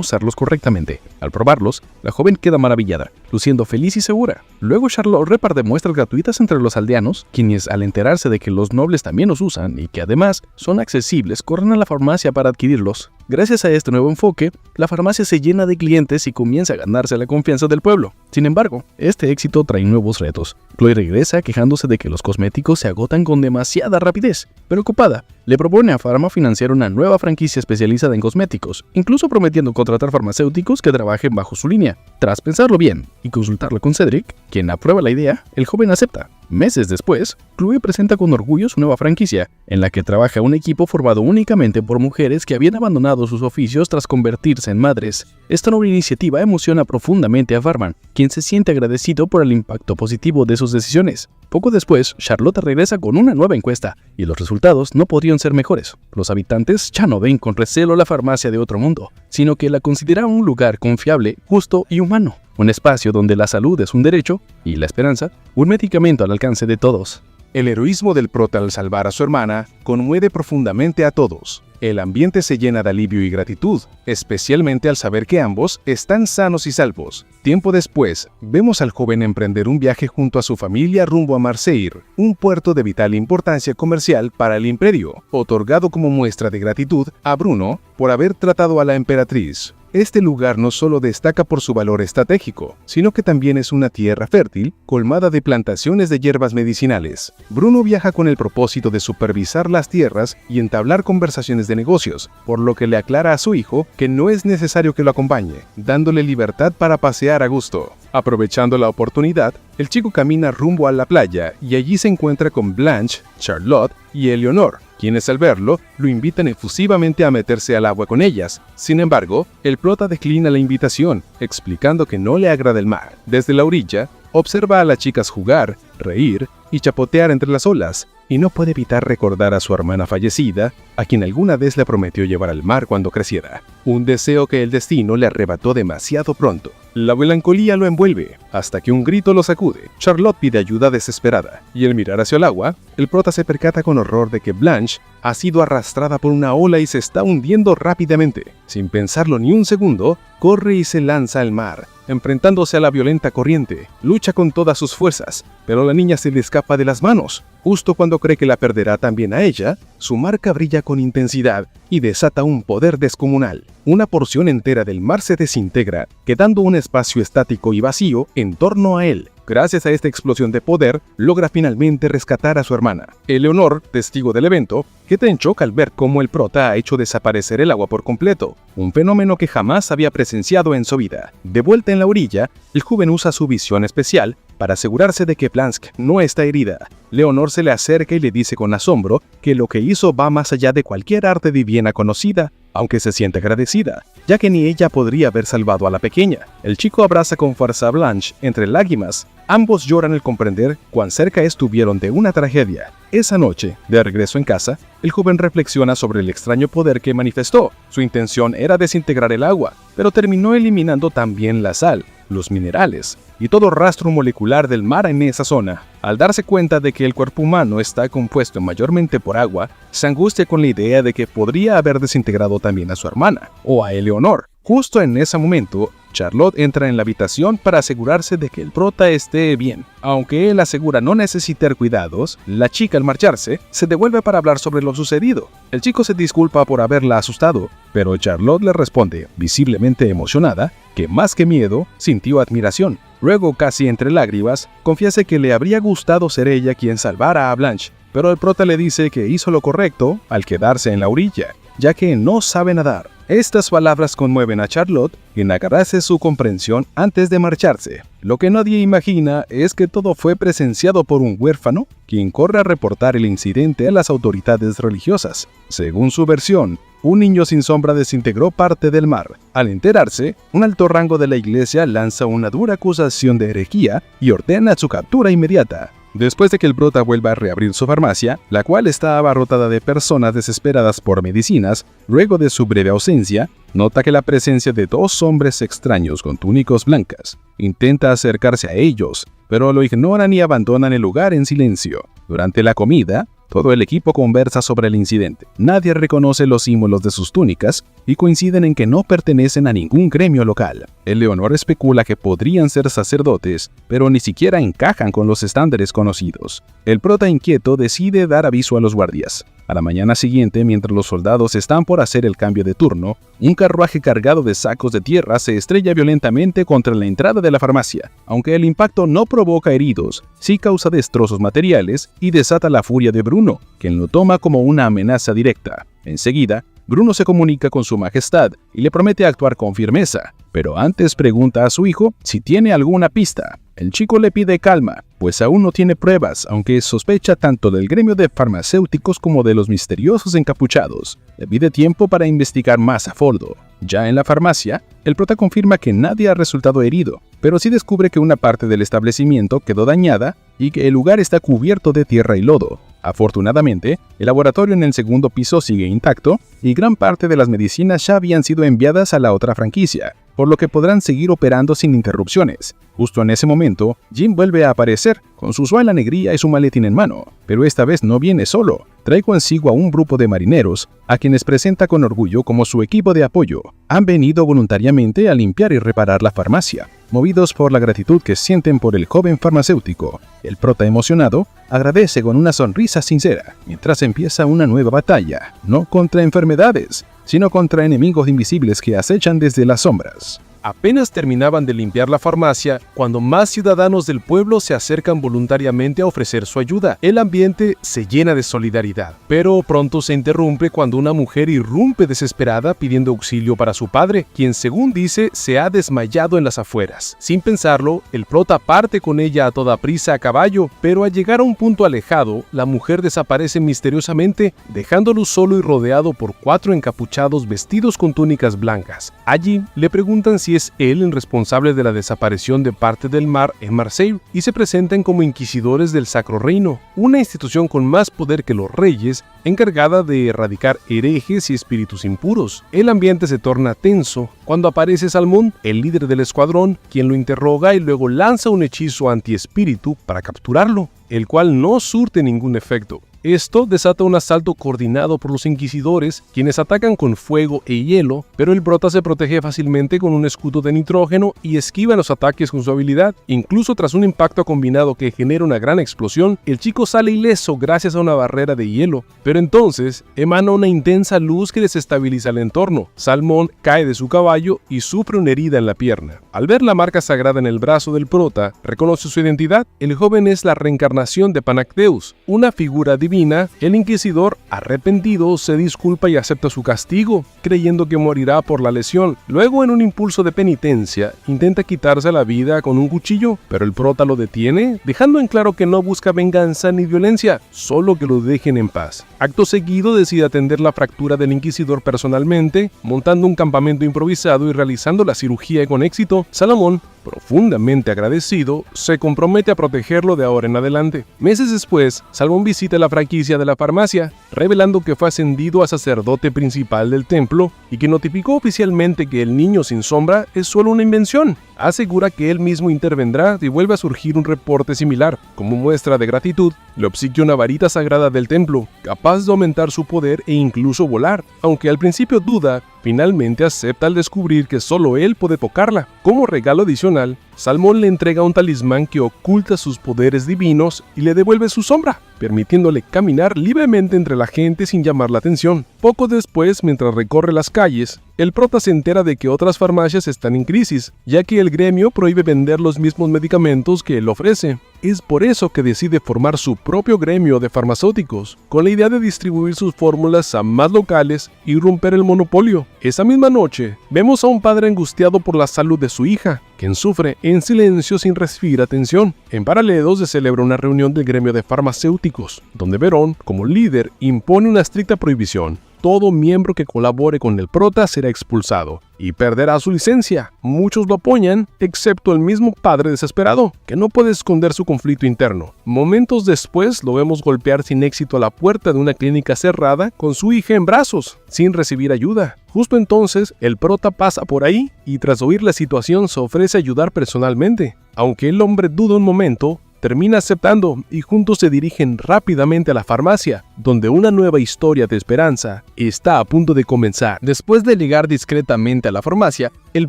usarlos correctamente. Al probarlos, la joven queda maravillada, luciendo feliz y segura. Luego Charlotte reparte muestras gratuitas entre los aldeanos, quienes, al enterarse de que los nobles también los usan y que además son accesibles, corren a la farmacia para adquirirlos. Gracias a este nuevo enfoque, la farmacia se llena de clientes y comienza a ganarse la confianza del pueblo. Sin embargo, este éxito trae nuevos retos. Chloe regresa quejándose de que los cosméticos se agotan con demasiada rapidez. Preocupada, le propone a Pharma financiar una nueva franquicia especializada en cosméticos, incluso prometiendo contratar farmacéuticos que trabajen bajo su línea. Tras pensarlo bien y consultarlo con Cedric, quien aprueba la idea, el joven acepta. Meses después, Chloe presenta con orgullo su nueva franquicia, en la que trabaja un equipo formado únicamente por mujeres que habían abandonado sus oficios tras convertirse en madres. Esta nueva iniciativa emociona profundamente a Pharma, quien se siente agradecido por el impacto positivo de sus decisiones. Poco después, Charlotte regresa con una nueva encuesta, y los resultados no podrían ser mejores. Los habitantes ya no ven con recelo la farmacia de otro mundo, sino que la consideran un lugar confiable, justo y humano. Un espacio donde la salud es un derecho y la esperanza, un medicamento al alcance de todos. El heroísmo del prota al salvar a su hermana conmueve profundamente a todos. El ambiente se llena de alivio y gratitud, especialmente al saber que ambos están sanos y salvos. Tiempo después, vemos al joven emprender un viaje junto a su familia rumbo a Marseille, un puerto de vital importancia comercial para el imperio, otorgado como muestra de gratitud a Bruno por haber tratado a la emperatriz. Este lugar no solo destaca por su valor estratégico, sino que también es una tierra fértil, colmada de plantaciones de hierbas medicinales. Bruno viaja con el propósito de supervisar las tierras y entablar conversaciones de negocios, por lo que le aclara a su hijo que no es necesario que lo acompañe, dándole libertad para pasear a gusto. Aprovechando la oportunidad, el chico camina rumbo a la playa y allí se encuentra con Blanche, Charlotte y Eleonor, quienes al verlo lo invitan efusivamente a meterse al agua con ellas. Sin embargo, el prota declina la invitación, explicando que no le agrada el mar. Desde la orilla, observa a las chicas jugar, reír y chapotear entre las olas, y no puede evitar recordar a su hermana fallecida, a quien alguna vez le prometió llevar al mar cuando creciera. Un deseo que el destino le arrebató demasiado pronto. La melancolía lo envuelve, hasta que un grito lo sacude. Charlotte pide ayuda desesperada, y al mirar hacia el agua, el prota se percata con horror de que Blanche ha sido arrastrada por una ola y se está hundiendo rápidamente. Sin pensarlo ni un segundo, corre y se lanza al mar, enfrentándose a la violenta corriente. Lucha con todas sus fuerzas, pero la niña se le escapa de las manos. Justo cuando cree que la perderá también a ella, su marca brilla con intensidad y desata un poder descomunal. Una porción entera del mar se desintegra, quedando un espacio estático y vacío en torno a él. Gracias a esta explosión de poder, logra finalmente rescatar a su hermana. Eleonor, testigo del evento, queda en shock al ver cómo el prota ha hecho desaparecer el agua por completo, un fenómeno que jamás había presenciado en su vida. De vuelta en la orilla, el joven usa su visión especial para asegurarse de que Blanche no está herida. Leonor se le acerca y le dice con asombro que lo que hizo va más allá de cualquier arte diviana conocida, aunque se siente agradecida, ya que ni ella podría haber salvado a la pequeña. El chico abraza con fuerza a Blanche entre lágrimas. Ambos lloran al comprender cuán cerca estuvieron de una tragedia. Esa noche, de regreso en casa, el joven reflexiona sobre el extraño poder que manifestó. Su intención era desintegrar el agua, pero terminó eliminando también la sal, los minerales y todo rastro molecular del mar en esa zona. Al darse cuenta de que el cuerpo humano está compuesto mayormente por agua, se angustia con la idea de que podría haber desintegrado también a su hermana, o a Eleonor. Justo en ese momento, Charlotte entra en la habitación para asegurarse de que el prota esté bien. Aunque él asegura no necesitar cuidados, la chica al marcharse se devuelve para hablar sobre lo sucedido. El chico se disculpa por haberla asustado, pero Charlotte le responde, visiblemente emocionada, que más que miedo, sintió admiración. Luego, casi entre lágrimas, confiesa que le habría gustado ser ella quien salvara a Blanche, pero el prota le dice que hizo lo correcto al quedarse en la orilla, ya que no sabe nadar. Estas palabras conmueven a Charlotte, quien agradece su comprensión antes de marcharse. Lo que nadie imagina es que todo fue presenciado por un huérfano, quien corre a reportar el incidente a las autoridades religiosas. Según su versión, un niño sin sombra desintegró parte del mar. Al enterarse, un alto rango de la iglesia lanza una dura acusación de herejía y ordena su captura inmediata. Después de que el prota vuelva a reabrir su farmacia, la cual está abarrotada de personas desesperadas por medicinas, luego de su breve ausencia, nota que la presencia de dos hombres extraños con túnicas blancas. Intenta acercarse a ellos, pero lo ignoran y abandonan el lugar en silencio. Durante la comida, todo el equipo conversa sobre el incidente. Nadie reconoce los símbolos de sus túnicas y coinciden en que no pertenecen a ningún gremio local. Eleonor especula que podrían ser sacerdotes, pero ni siquiera encajan con los estándares conocidos. El prota inquieto decide dar aviso a los guardias. A la mañana siguiente, mientras los soldados están por hacer el cambio de turno, un carruaje cargado de sacos de tierra se estrella violentamente contra la entrada de la farmacia. Aunque el impacto no provoca heridos, sí causa destrozos materiales y desata la furia de Bruno, quien lo toma como una amenaza directa. Enseguida, Bruno se comunica con su majestad y le promete actuar con firmeza, pero antes pregunta a su hijo si tiene alguna pista. El chico le pide calma, pues aún no tiene pruebas, aunque sospecha tanto del gremio de farmacéuticos como de los misteriosos encapuchados. Le pide tiempo para investigar más a fondo. Ya en la farmacia, el prota confirma que nadie ha resultado herido, pero sí descubre que una parte del establecimiento quedó dañada y que el lugar está cubierto de tierra y lodo. Afortunadamente, el laboratorio en el segundo piso sigue intacto y gran parte de las medicinas ya habían sido enviadas a la otra franquicia, por lo que podrán seguir operando sin interrupciones. Justo en ese momento, Jim vuelve a aparecer, con su usual alegría y su maletín en mano, pero esta vez no viene solo. Trae consigo a un grupo de marineros, a quienes presenta con orgullo como su equipo de apoyo. Han venido voluntariamente a limpiar y reparar la farmacia. movidos por la gratitud que sienten por el joven farmacéutico. El prota emocionado agradece con una sonrisa sincera, mientras empieza una nueva batalla, no contra enfermedades, sino contra enemigos invisibles que acechan desde las sombras. Apenas terminaban de limpiar la farmacia cuando más ciudadanos del pueblo se acercan voluntariamente a ofrecer su ayuda. El ambiente se llena de solidaridad, pero pronto se interrumpe cuando una mujer irrumpe desesperada pidiendo auxilio para su padre, quien según dice se ha desmayado en las afueras. Sin pensarlo, el prota parte con ella a toda prisa a caballo, pero al llegar a un punto alejado, la mujer desaparece misteriosamente, dejándolo solo y rodeado por 4 encapuchados vestidos con túnicas blancas. Allí le preguntan si es él el responsable de la desaparición de parte del mar en Marseille y se presentan como inquisidores del Sacro Reino, una institución con más poder que los reyes, encargada de erradicar herejes y espíritus impuros. El ambiente se torna tenso cuando aparece Salmón, el líder del escuadrón, quien lo interroga y luego lanza un hechizo antiespíritu para capturarlo, el cual no surte ningún efecto. Esto desata un asalto coordinado por los inquisidores, quienes atacan con fuego e hielo, pero el prota se protege fácilmente con un escudo de nitrógeno y esquiva los ataques con su habilidad. Incluso tras un impacto combinado que genera una gran explosión, el chico sale ileso gracias a una barrera de hielo, pero entonces emana una intensa luz que desestabiliza el entorno. Salmón cae de su caballo y sufre una herida en la pierna. Al ver la marca sagrada en el brazo del prota, reconoce su identidad. El joven es la reencarnación de Panacteus, una figura divina. El inquisidor, arrepentido, se disculpa y acepta su castigo, creyendo que morirá por la lesión. Luego, en un impulso de penitencia, intenta quitarse la vida con un cuchillo, pero el prota lo detiene, dejando en claro que no busca venganza ni violencia, solo que lo dejen en paz. Acto seguido, decide atender la fractura del inquisidor personalmente, montando un campamento improvisado y realizando la cirugía con éxito. Salomón, profundamente agradecido, se compromete a protegerlo de ahora en adelante. Meses después, Salmón visita la franquicia de la farmacia, revelando que fue ascendido a sacerdote principal del templo y que notificó oficialmente que el niño sin sombra es solo una invención. Asegura que él mismo intervendrá si vuelve a surgir un reporte similar. Como muestra de gratitud, le obsequia una varita sagrada del templo, capaz de aumentar su poder e incluso volar. Aunque al principio duda, finalmente acepta al descubrir que solo él puede tocarla. Como regalo adicional, Salmón le entrega un talismán que oculta sus poderes divinos y le devuelve su sombra, permitiéndole caminar libremente entre la gente sin llamar la atención. Poco después, mientras recorre las calles, el prota se entera de que otras farmacias están en crisis, ya que el gremio prohíbe vender los mismos medicamentos que él ofrece. Es por eso que decide formar su propio gremio de farmacéuticos, con la idea de distribuir sus fórmulas a más locales y romper el monopolio. Esa misma noche, vemos a un padre angustiado por la salud de su hija, quien sufre en silencio sin recibir atención. En paralelo se celebra una reunión del gremio de farmacéuticos, donde Verón, como líder, impone una estricta prohibición. Todo miembro que colabore con el prota será expulsado y perderá su licencia. Muchos lo apoyan, excepto el mismo padre desesperado, que no puede esconder su conflicto interno. Momentos después lo vemos golpear sin éxito a la puerta de una clínica cerrada con su hija en brazos, sin recibir ayuda. Justo entonces, el prota pasa por ahí y tras oír la situación se ofrece a ayudar personalmente. Aunque el hombre duda un momento, termina aceptando y juntos se dirigen rápidamente a la farmacia, donde una nueva historia de esperanza está a punto de comenzar. Después de llegar discretamente a la farmacia, el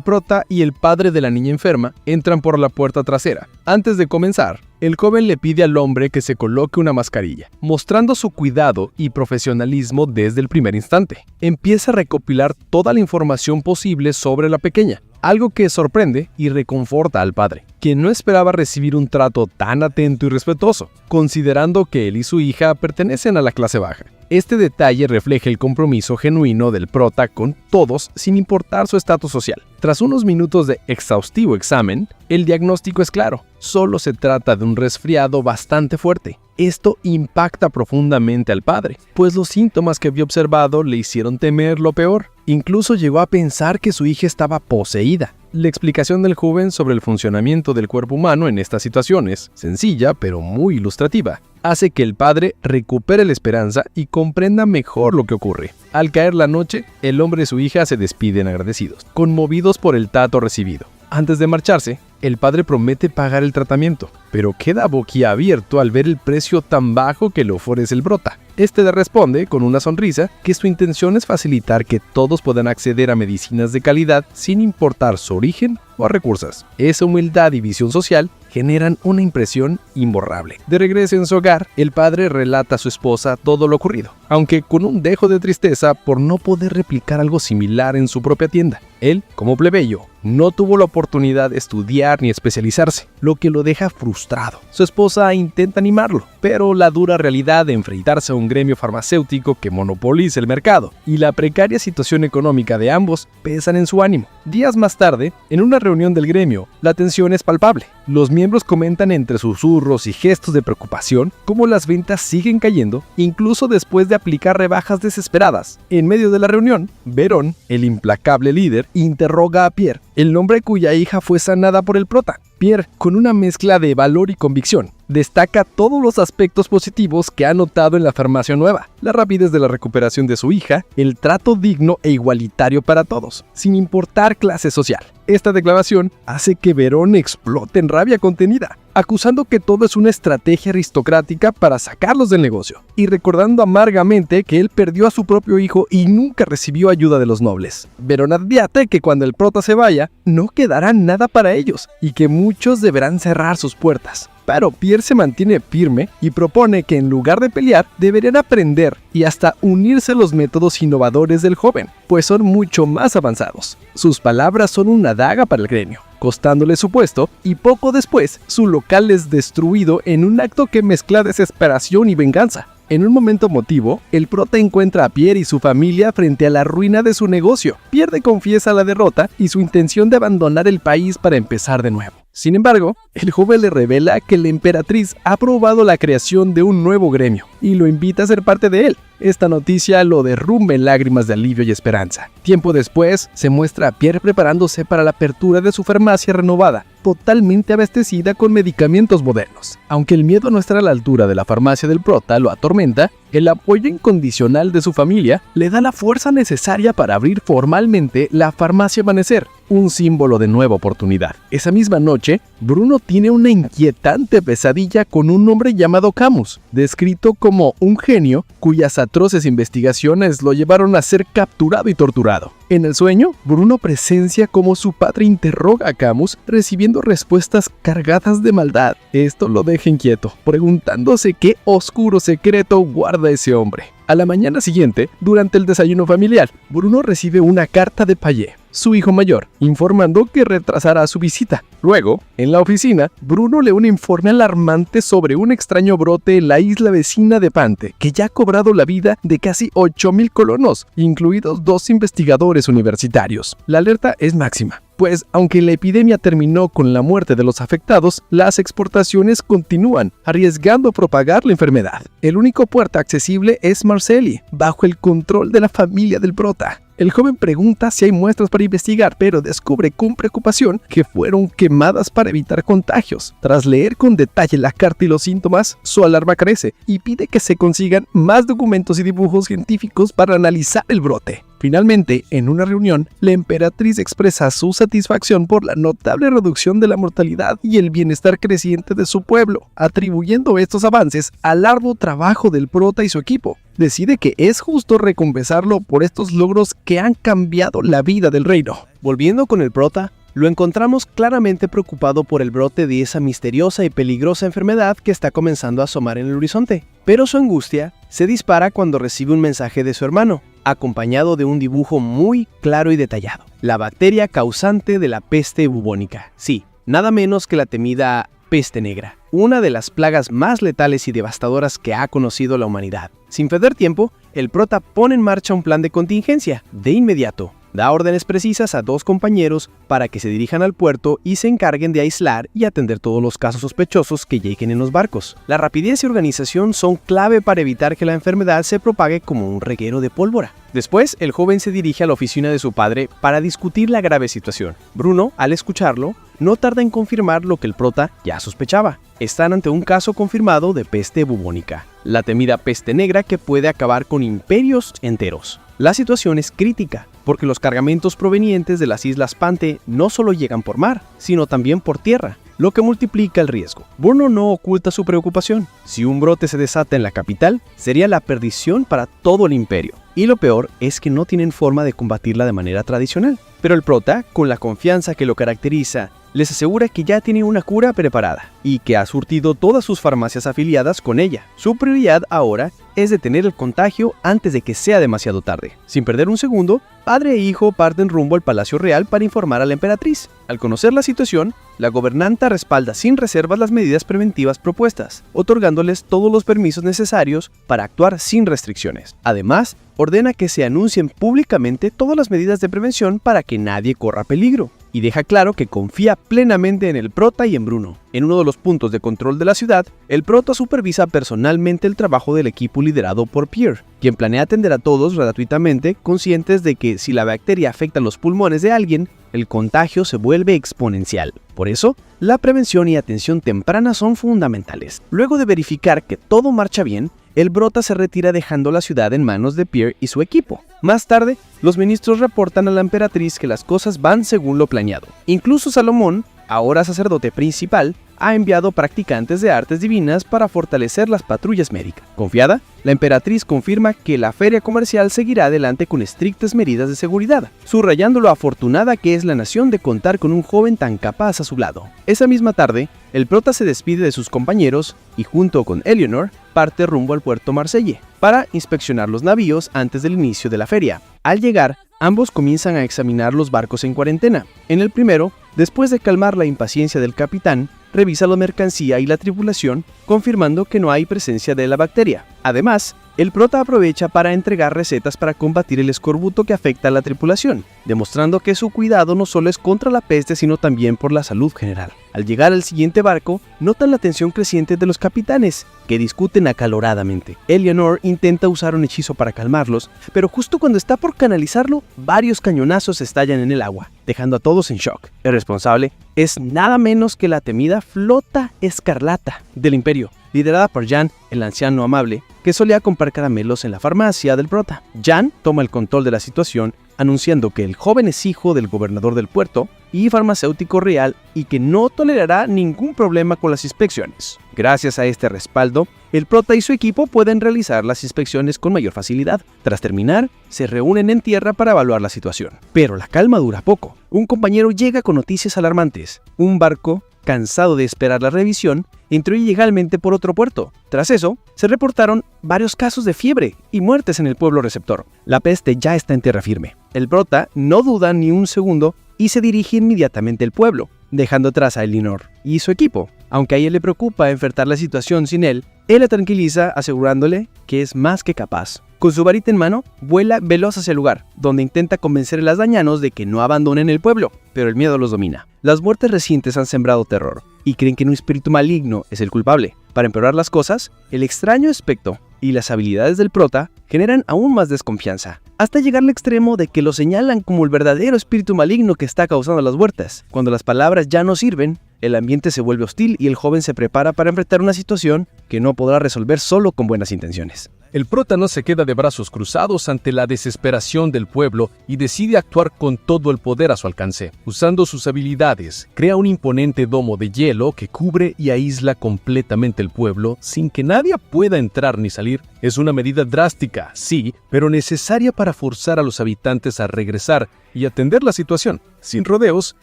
prota y el padre de la niña enferma entran por la puerta trasera. Antes de comenzar, el joven le pide al hombre que se coloque una mascarilla, mostrando su cuidado y profesionalismo desde el primer instante. Empieza a recopilar toda la información posible sobre la pequeña, algo que sorprende y reconforta al padre, quien no esperaba recibir un trato tan atento y respetuoso, considerando que él y su hija pertenecen a la clase baja. Este detalle refleja el compromiso genuino del prota con todos sin importar su estatus social. Tras unos minutos de exhaustivo examen, el diagnóstico es claro: solo se trata de un resfriado bastante fuerte. Esto impacta profundamente al padre, pues los síntomas que había observado le hicieron temer lo peor. Incluso llegó a pensar que su hija estaba poseída. La explicación del joven sobre el funcionamiento del cuerpo humano en estas situaciones, sencilla pero muy ilustrativa, hace que el padre recupere la esperanza y comprenda mejor lo que ocurre. Al caer la noche, el hombre y su hija se despiden agradecidos, conmovidos por el trato recibido. Antes de marcharse, El padre promete pagar el tratamiento, pero queda boquiabierto al ver el precio tan bajo que le ofrece el prota. Este le responde con una sonrisa que su intención es facilitar que todos puedan acceder a medicinas de calidad sin importar su origen o recursos. Esa humildad y visión social generan una impresión imborrable. De regreso en su hogar, el padre relata a su esposa todo lo ocurrido, aunque con un dejo de tristeza por no poder replicar algo similar en su propia tienda. Él, como plebeyo, no tuvo la oportunidad de estudiar ni especializarse, lo que lo deja frustrado. Su esposa intenta animarlo, pero la dura realidad de enfrentarse a un gremio farmacéutico que monopoliza el mercado y la precaria situación económica de ambos pesan en su ánimo. Días más tarde, en una reunión del gremio, la tensión es palpable. Los miembros comentan entre susurros y gestos de preocupación cómo las ventas siguen cayendo, incluso después de aplicar rebajas desesperadas. En medio de la reunión, Verón, el implacable líder, interroga a Pierre, el hombre cuya hija fue sanada por el prota. Pierre, con una mezcla de valor y convicción, destaca todos los aspectos positivos que ha notado en la farmacia nueva: la rapidez de la recuperación de su hija, el trato digno e igualitario para todos, sin importar clase social. Esta declaración hace que Verón explote en rabia contenida, acusando que todo es una estrategia aristocrática para sacarlos del negocio, y recordando amargamente que él perdió a su propio hijo y nunca recibió ayuda de los nobles. Verón advierte que cuando el prota se vaya, no quedará nada para ellos, y que muchos deberán cerrar sus puertas. Pero Pierre se mantiene firme y propone que en lugar de pelear, deberían aprender y hasta unirse a los métodos innovadores del joven, pues son mucho más avanzados. Sus palabras son una daga para el gremio, costándole su puesto, y poco después su local es destruido en un acto que mezcla desesperación y venganza. En un momento emotivo, el prota encuentra a Pierre y su familia frente a la ruina de su negocio. Pierre confiesa la derrota y su intención de abandonar el país para empezar de nuevo. Sin embargo, el joven le revela que la emperatriz ha aprobado la creación de un nuevo gremio y lo invita a ser parte de él. Esta noticia lo derrumba en lágrimas de alivio y esperanza. Tiempo después, se muestra a Pierre preparándose para la apertura de su farmacia renovada, totalmente abastecida con medicamentos modernos. Aunque el miedo a no estar a la altura de la farmacia del prota lo atormenta, el apoyo incondicional de su familia le da la fuerza necesaria para abrir formalmente la farmacia Amanecer, un símbolo de nueva oportunidad. Esa misma noche, Bruno tiene una inquietante pesadilla con un hombre llamado Camus, descrito como un genio cuyas atroces investigaciones lo llevaron a ser capturado y torturado. En el sueño, Bruno presencia cómo su padre interroga a Camus, recibiendo respuestas cargadas de maldad. Esto lo deja inquieto, preguntándose qué oscuro secreto guarda ese hombre. A la mañana siguiente, durante el desayuno familiar, Bruno recibe una carta de Payet, su hijo mayor, informando que retrasará su visita. Luego, en la oficina, Bruno lee un informe alarmante sobre un extraño brote en la isla vecina de Pante, que ya ha cobrado la vida de casi 8,000 colonos, incluidos 2 investigadores universitarios. La alerta es máxima, pues aunque la epidemia terminó con la muerte de los afectados, las exportaciones continúan, arriesgando propagar la enfermedad. El único puerto accesible es Marseille, bajo el control de la familia del prota. El joven pregunta si hay muestras para investigar, pero descubre con preocupación que fueron quemadas para evitar contagios. Tras leer con detalle la carta y los síntomas, su alarma crece y pide que se consigan más documentos y dibujos científicos para analizar el brote. Finalmente, en una reunión, la emperatriz expresa su satisfacción por la notable reducción de la mortalidad y el bienestar creciente de su pueblo, atribuyendo estos avances al arduo trabajo del prota y su equipo. Decide que es justo recompensarlo por estos logros que han cambiado la vida del reino. Volviendo con el prota, lo encontramos claramente preocupado por el brote de esa misteriosa y peligrosa enfermedad que está comenzando a asomar en el horizonte. Pero su angustia se dispara cuando recibe un mensaje de su hermano, acompañado de un dibujo muy claro y detallado: la bacteria causante de la peste bubónica. Sí, nada menos que la temida peste negra, una de las plagas más letales y devastadoras que ha conocido la humanidad. Sin perder tiempo, el prota pone en marcha un plan de contingencia. De inmediato, da órdenes precisas a 2 compañeros para que se dirijan al puerto y se encarguen de aislar y atender todos los casos sospechosos que lleguen en los barcos. La rapidez y organización son clave para evitar que la enfermedad se propague como un reguero de pólvora. Después, el joven se dirige a la oficina de su padre para discutir la grave situación. Bruno, al escucharlo, no tarda en confirmar lo que el prota ya sospechaba. Están ante un caso confirmado de peste bubónica, la temida peste negra que puede acabar con imperios enteros. La situación es crítica, porque los cargamentos provenientes de las islas Pante no solo llegan por mar, sino también por tierra, lo que multiplica el riesgo. Bruno no oculta su preocupación. Si un brote se desata en la capital, sería la perdición para todo el imperio. Y lo peor es que no tienen forma de combatirla de manera tradicional. Pero el prota, con la confianza que lo caracteriza, les asegura que ya tiene una cura preparada y que ha surtido todas sus farmacias afiliadas con ella. Su prioridad ahora es detener el contagio antes de que sea demasiado tarde. Sin perder un segundo, padre e hijo parten rumbo al Palacio Real para informar a la emperatriz. Al conocer la situación, la gobernanta respalda sin reservas las medidas preventivas propuestas, otorgándoles todos los permisos necesarios para actuar sin restricciones. Además, ordena que se anuncien públicamente todas las medidas de prevención para que nadie corra peligro, y deja claro que confía plenamente en el prota y en Bruno. En uno de los puntos de control de la ciudad, el prota supervisa personalmente el trabajo del equipo liderado por Pierre, quien planea atender a todos gratuitamente, conscientes de que si la bacteria afecta los pulmones de alguien, el contagio se vuelve exponencial. Por eso, la prevención y atención temprana son fundamentales. Luego de verificar que todo marcha bien, el prota se retira dejando la ciudad en manos de Pierre y su equipo. Más tarde, los ministros reportan a la emperatriz que las cosas van según lo planeado. Incluso Salomón, ahora sacerdote principal, ha enviado practicantes de artes divinas para fortalecer las patrullas médicas. Confiada, la emperatriz confirma que la feria comercial seguirá adelante con estrictas medidas de seguridad, subrayando lo afortunada que es la nación de contar con un joven tan capaz a su lado. Esa misma tarde, el prota se despide de sus compañeros y junto con Eleanor parte rumbo al puerto Marselle para inspeccionar los navíos antes del inicio de la feria. Al llegar, ambos comienzan a examinar los barcos en cuarentena. En el primero, después de calmar la impaciencia del capitán, revisa la mercancía y la tripulación, confirmando que no hay presencia de la bacteria. Además, el prota aprovecha para entregar recetas para combatir el escorbuto que afecta a la tripulación, demostrando que su cuidado no solo es contra la peste sino también por la salud general. Al llegar al siguiente barco, notan la tensión creciente de los capitanes, que discuten acaloradamente. Eleanor intenta usar un hechizo para calmarlos, pero justo cuando está por canalizarlo, varios cañonazos estallan en el agua, dejando a todos en shock. El responsable es nada menos que la temida Flota Escarlata del Imperio, liderada por Jan, el anciano amable, que solía comprar caramelos en la farmacia del prota. Jan toma el control de la situación, anunciando que el joven es hijo del gobernador del puerto y farmacéutico real y que no tolerará ningún problema con las inspecciones. Gracias a este respaldo, el prota y su equipo pueden realizar las inspecciones con mayor facilidad. Tras terminar, se reúnen en tierra para evaluar la situación. Pero la calma dura poco. Un compañero llega con noticias alarmantes. Un barco, cansado de esperar la revisión, entró ilegalmente por otro puerto. Tras eso, se reportaron varios casos de fiebre y muertes en el pueblo receptor. La peste ya está en tierra firme. El prota no duda ni un segundo y se dirige inmediatamente al pueblo, dejando atrás a Eleanor y su equipo. Aunque a ella le preocupa enfrentar la situación sin él la tranquiliza asegurándole que es más que capaz. Con su varita en mano, vuela veloz hacia el lugar, donde intenta convencer a los dañanos de que no abandonen el pueblo, pero el miedo los domina. Las muertes recientes han sembrado terror, y creen que un espíritu maligno es el culpable. Para empeorar las cosas, el extraño aspecto y las habilidades del prota generan aún más desconfianza, hasta llegar al extremo de que lo señalan como el verdadero espíritu maligno que está causando las muertes. Cuando las palabras ya no sirven, el ambiente se vuelve hostil y el joven se prepara para enfrentar una situación que no podrá resolver solo con buenas intenciones. El prota no se queda de brazos cruzados ante la desesperación del pueblo y decide actuar con todo el poder a su alcance. Usando sus habilidades, crea un imponente domo de hielo que cubre y aísla completamente el pueblo sin que nadie pueda entrar ni salir. Es una medida drástica, sí, pero necesaria para forzar a los habitantes a regresar y atender la situación. Sin rodeos,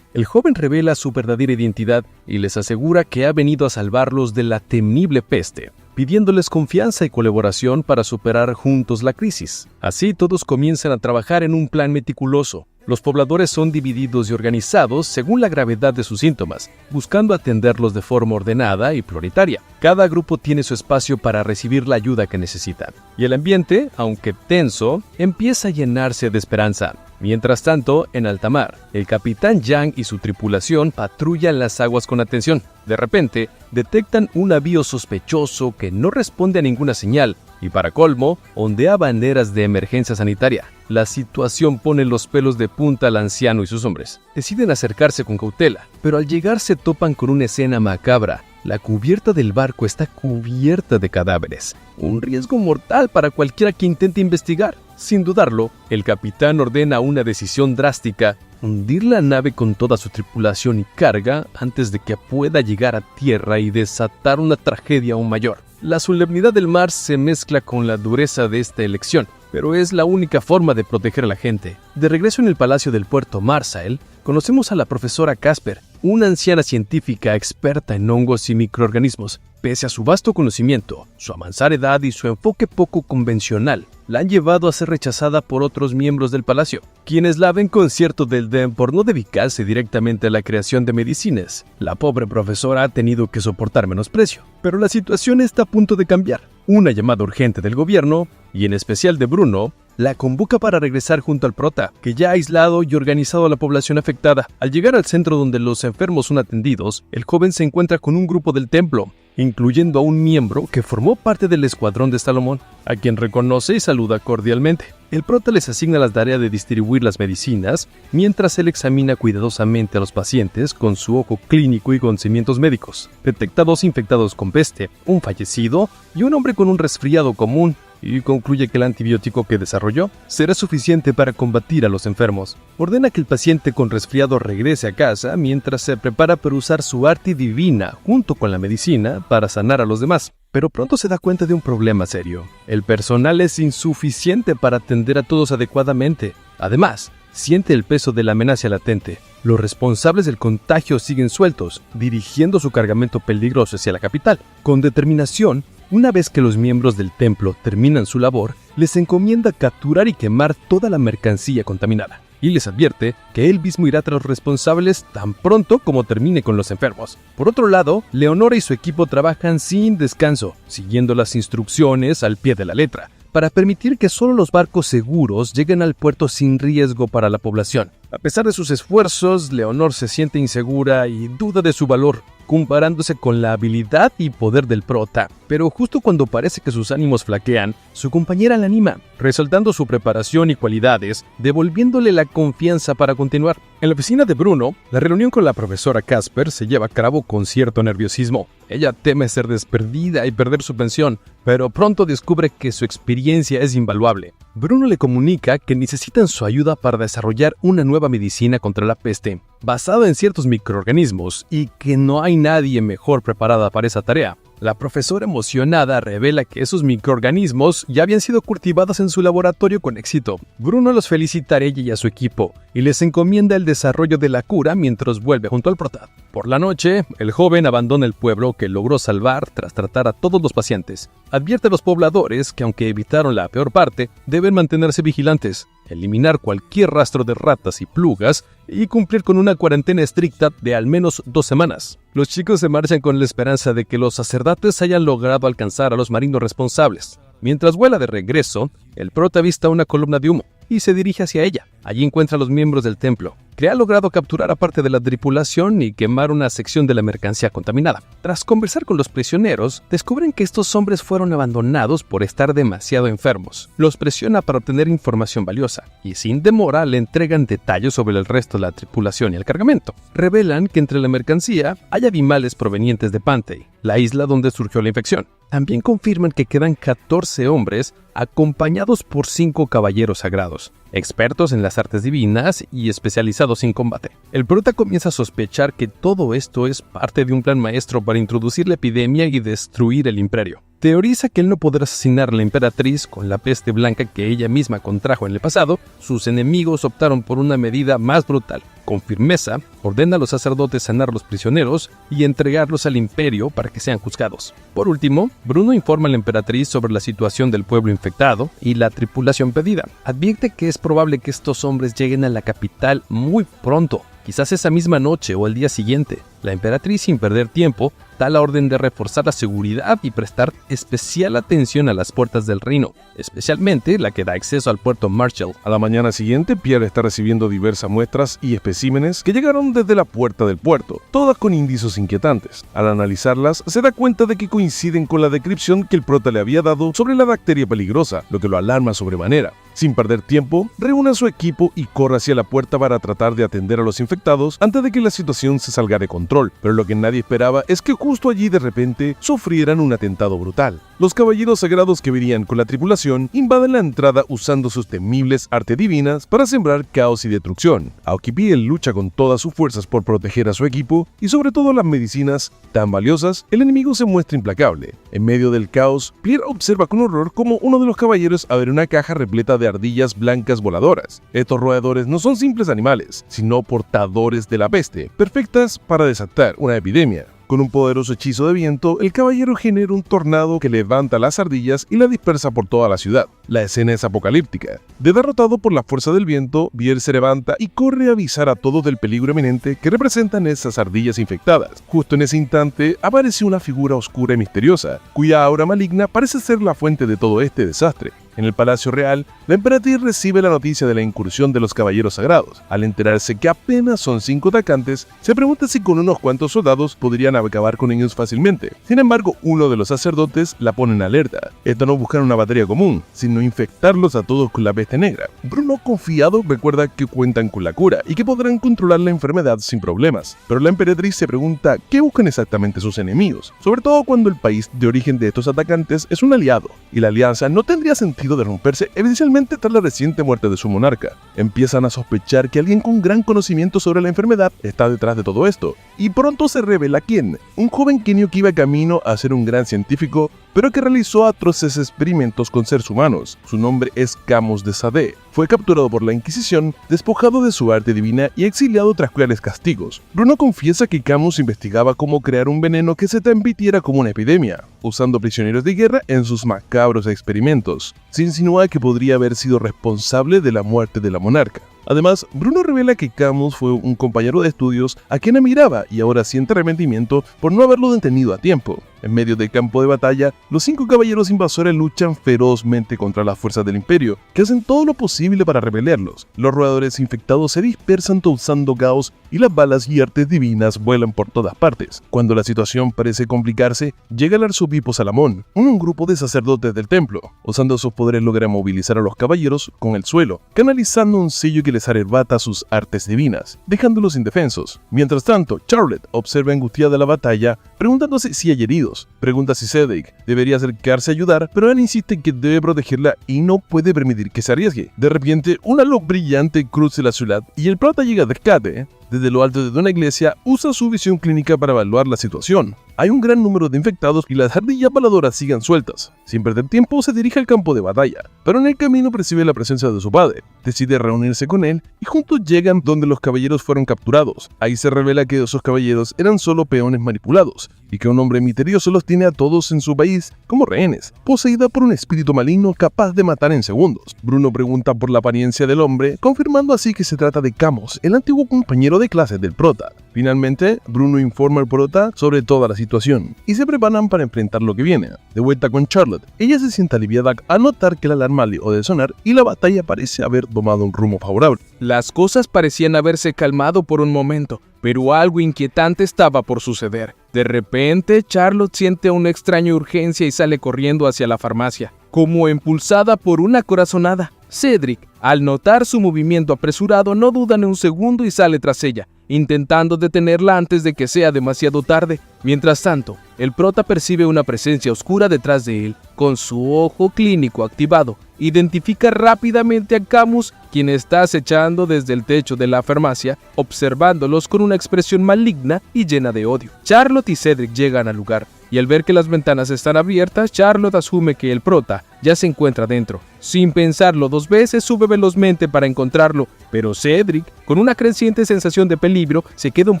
el joven revela su verdadera identidad y les asegura que ha venido a salvarlos de la temible peste, pidiéndoles confianza y colaboración para superar juntos la crisis. Así todos comienzan a trabajar en un plan meticuloso. Los pobladores son divididos y organizados según la gravedad de sus síntomas, buscando atenderlos de forma ordenada y prioritaria. Cada grupo tiene su espacio para recibir la ayuda que necesitan. Y el ambiente, aunque tenso, empieza a llenarse de esperanza. Mientras tanto, en alta mar, el capitán Yang y su tripulación patrullan las aguas con atención. De repente, detectan un navío sospechoso que no responde a ninguna señal y, para colmo, ondea banderas de emergencia sanitaria. La situación pone los pelos de punta al anciano y sus hombres. Deciden acercarse con cautela, pero al llegar se topan con una escena macabra. La cubierta del barco está cubierta de cadáveres, un riesgo mortal para cualquiera que intente investigar. Sin dudarlo, el capitán ordena una decisión drástica: hundir la nave con toda su tripulación y carga antes de que pueda llegar a tierra y desatar una tragedia aún mayor. La solemnidad del mar se mezcla con la dureza de esta elección, pero es la única forma de proteger a la gente. De regreso en el palacio del puerto Marsael, conocemos a la profesora Casper, una anciana científica experta en hongos y microorganismos. Pese a su vasto conocimiento, su avanzada edad y su enfoque poco convencional, la han llevado a ser rechazada por otros miembros del palacio, quienes la ven con cierto desdén por no dedicarse directamente a la creación de medicinas. La pobre profesora ha tenido que soportar menosprecio, pero la situación está a punto de cambiar. Una llamada urgente del gobierno, y en especial de Bruno, la convoca para regresar junto al prota, que ya ha aislado y organizado a la población afectada. Al llegar al centro donde los enfermos son atendidos, el joven se encuentra con un grupo del templo, incluyendo a un miembro que formó parte del escuadrón de Salomón, a quien reconoce y saluda cordialmente. El prota les asigna la tarea de distribuir las medicinas, mientras él examina cuidadosamente a los pacientes con su ojo clínico y conocimientos médicos. Detecta 2 infectados con peste, un fallecido y un hombre con un resfriado común, y concluye que el antibiótico que desarrolló será suficiente para combatir a los enfermos. Ordena que el paciente con resfriado regrese a casa mientras se prepara para usar su arte divina junto con la medicina para sanar a los demás. Pero pronto se da cuenta de un problema serio. El personal es insuficiente para atender a todos adecuadamente. Además, siente el peso de la amenaza latente. Los responsables del contagio siguen sueltos, dirigiendo su cargamento peligroso hacia la capital. Con determinación, una vez que los miembros del templo terminan su labor, les encomienda capturar y quemar toda la mercancía contaminada, y les advierte que él mismo irá tras los responsables tan pronto como termine con los enfermos. Por otro lado, Leonora y su equipo trabajan sin descanso, siguiendo las instrucciones al pie de la letra, para permitir que solo los barcos seguros lleguen al puerto sin riesgo para la población. A pesar de sus esfuerzos, Leonor se siente insegura y duda de su valor, comparándose con la habilidad y poder del prota. Pero justo cuando parece que sus ánimos flaquean, su compañera la anima, resaltando su preparación y cualidades, devolviéndole la confianza para continuar. En la oficina de Bruno, la reunión con la profesora Casper se lleva a cabo con cierto nerviosismo. Ella teme ser desperdida y perder su pensión, pero pronto descubre que su experiencia es invaluable. Bruno le comunica que necesitan su ayuda para desarrollar una nueva medicina contra la peste, basada en ciertos microorganismos, y que no hay nadie mejor preparada para esa tarea. La profesora emocionada revela que esos microorganismos ya habían sido cultivados en su laboratorio con éxito. Bruno los felicita a ella y a su equipo, y les encomienda el desarrollo de la cura mientras vuelve junto al prota. Por la noche, el joven abandona el pueblo que logró salvar tras tratar a todos los pacientes. Advierte a los pobladores que, aunque evitaron la peor parte, deben mantenerse vigilantes, eliminar cualquier rastro de ratas y plugas y cumplir con una cuarentena estricta de al menos 2 semanas. Los chicos se marchan con la esperanza de que los sacerdotes hayan logrado alcanzar a los marinos responsables. Mientras vuela de regreso, el prota avista una columna de humo y se dirige hacia ella. Allí encuentra a los miembros del templo, que ha logrado capturar a parte de la tripulación y quemar una sección de la mercancía contaminada. Tras conversar con los prisioneros, descubren que estos hombres fueron abandonados por estar demasiado enfermos. Los presiona para obtener información valiosa, y sin demora le entregan detalles sobre el resto de la tripulación y el cargamento. Revelan que entre la mercancía hay animales provenientes de Pantey, la isla donde surgió la infección. También confirman que quedan 14 hombres acompañados por 5 caballeros sagrados, expertos en las artes divinas y especializados en combate. El prota comienza a sospechar que todo esto es parte de un plan maestro para introducir la epidemia y destruir el imperio. Teoriza que él no podrá asesinar a la emperatriz con la peste blanca que ella misma contrajo en el pasado. Sus enemigos optaron por una medida más brutal. Con firmeza, ordena a los sacerdotes sanar a los prisioneros y entregarlos al imperio para que sean juzgados. Por último, Bruno informa a la emperatriz sobre la situación del pueblo infectado y la tripulación pedida. Advierte que es probable que estos hombres lleguen a la capital muy pronto, quizás esa misma noche o el día siguiente. La emperatriz, sin perder tiempo, da la orden de reforzar la seguridad y prestar especial atención a las puertas del reino, especialmente la que da acceso al puerto Marshall. A la mañana siguiente, Pierre está recibiendo diversas muestras y especímenes que llegaron desde la puerta del puerto, todas con indicios inquietantes. Al analizarlas, se da cuenta de que coinciden con la descripción que el prota le había dado sobre la bacteria peligrosa, lo que lo alarma sobremanera. Sin perder tiempo, reúne a su equipo y corre hacia la puerta para tratar de atender a los infectados antes de que la situación se salga de control. Pero lo que nadie esperaba es que justo allí de repente sufrieran un atentado brutal. Los caballeros sagrados que venían con la tripulación invaden la entrada usando sus temibles artes divinas para sembrar caos y destrucción. Aoki Piel lucha con todas sus fuerzas por proteger a su equipo y sobre todo las medicinas tan valiosas, el enemigo se muestra implacable. En medio del caos, Pierre observa con horror cómo uno de los caballeros abre una caja repleta de ardillas blancas voladoras. Estos roedores no son simples animales, sino portadores de la peste, perfectas para desatar una epidemia. Con un poderoso hechizo de viento, el caballero genera un tornado que levanta las ardillas y las dispersa por toda la ciudad. La escena es apocalíptica. Derrotado por la fuerza del viento, Biel se levanta y corre a avisar a todos del peligro eminente que representan esas ardillas infectadas. Justo en ese instante, aparece una figura oscura y misteriosa, cuya aura maligna parece ser la fuente de todo este desastre. En el Palacio Real, la emperatriz recibe la noticia de la incursión de los caballeros sagrados. Al enterarse que apenas son 5 atacantes, se pregunta si con unos cuantos soldados podrían acabar con ellos fácilmente. Sin embargo, uno de los sacerdotes la pone en alerta. Estos no buscan una batalla común, sino infectarlos a todos con la peste negra. Bruno, confiado, recuerda que cuentan con la cura y que podrán controlar la enfermedad sin problemas. Pero la emperatriz se pregunta qué buscan exactamente sus enemigos, sobre todo cuando el país de origen de estos atacantes es un aliado, y la alianza no tendría sentido de romperse, esencialmente tras la reciente muerte de su monarca. Empiezan a sospechar que alguien con gran conocimiento sobre la enfermedad está detrás de todo esto, y pronto se revela quién: un joven kenio que iba camino a ser un gran científico, pero que realizó atroces experimentos con seres humanos. Su nombre es Camus de Sade. Fue capturado por la Inquisición, despojado de su arte divina y exiliado tras crueles castigos. Bruno confiesa que Camus investigaba cómo crear un veneno que se transmitiera como una epidemia, usando prisioneros de guerra en sus macabros experimentos. Se insinúa que podría haber sido responsable de la muerte de la monarca. Además, Bruno revela que Camus fue un compañero de estudios a quien admiraba y ahora siente arrepentimiento por no haberlo detenido a tiempo. En medio del campo de batalla, los 5 caballeros invasores luchan ferozmente contra las fuerzas del Imperio, que hacen todo lo posible para repelerlos. Los roedores infectados se dispersan causando caos y las balas y artes divinas vuelan por todas partes. Cuando la situación parece complicarse, llega el arzobispo Salamón, un grupo de sacerdotes del templo. Usando sus poderes logra movilizar a los caballeros con el suelo, canalizando un sello que les arrebata sus artes divinas, dejándolos indefensos. Mientras tanto, Charlotte observa angustiada la batalla, preguntándose si hay heridos. Pregunta si Cedric debería acercarse a ayudar, pero él insiste en que debe protegerla y no puede permitir que se arriesgue. De repente, una luz brillante cruza la ciudad y el prota llega de rescate. Desde lo alto de una iglesia, usa su visión clínica para evaluar la situación. Hay un gran número de infectados y las ardillas voladoras siguen sueltas. Sin perder tiempo, se dirige al campo de batalla, pero en el camino percibe la presencia de su padre. Decide reunirse con él y juntos llegan donde los caballeros fueron capturados. Ahí se revela que esos caballeros eran solo peones manipulados y que un hombre misterioso los tiene a todos en su país como rehenes, poseída por un espíritu maligno capaz de matar en segundos. Bruno pregunta por la apariencia del hombre, confirmando así que se trata de Camus, el antiguo compañero de clases del prota. Finalmente, Bruno informa al prota sobre toda la situación y se preparan para enfrentar lo que viene. De vuelta con Charlotte, ella se siente aliviada al notar que la alarma dejó de sonar y la batalla parece haber tomado un rumbo favorable. Las cosas parecían haberse calmado por un momento, pero algo inquietante estaba por suceder. De repente, Charlotte siente una extraña urgencia y sale corriendo hacia la farmacia, como impulsada por una corazonada. Cedric, al notar su movimiento apresurado, no duda ni un segundo y sale tras ella, intentando detenerla antes de que sea demasiado tarde. Mientras tanto, el prota percibe una presencia oscura detrás de él. Con su ojo clínico activado, identifica rápidamente a Camus, quien está acechando desde el techo de la farmacia, observándolos con una expresión maligna y llena de odio. Charlotte y Cedric llegan al lugar, y al ver que las ventanas están abiertas, Charlotte asume que el prota ya se encuentra dentro. Sin pensarlo 2 veces, sube velozmente para encontrarlo, pero Cedric, con una creciente sensación de peligro, se queda un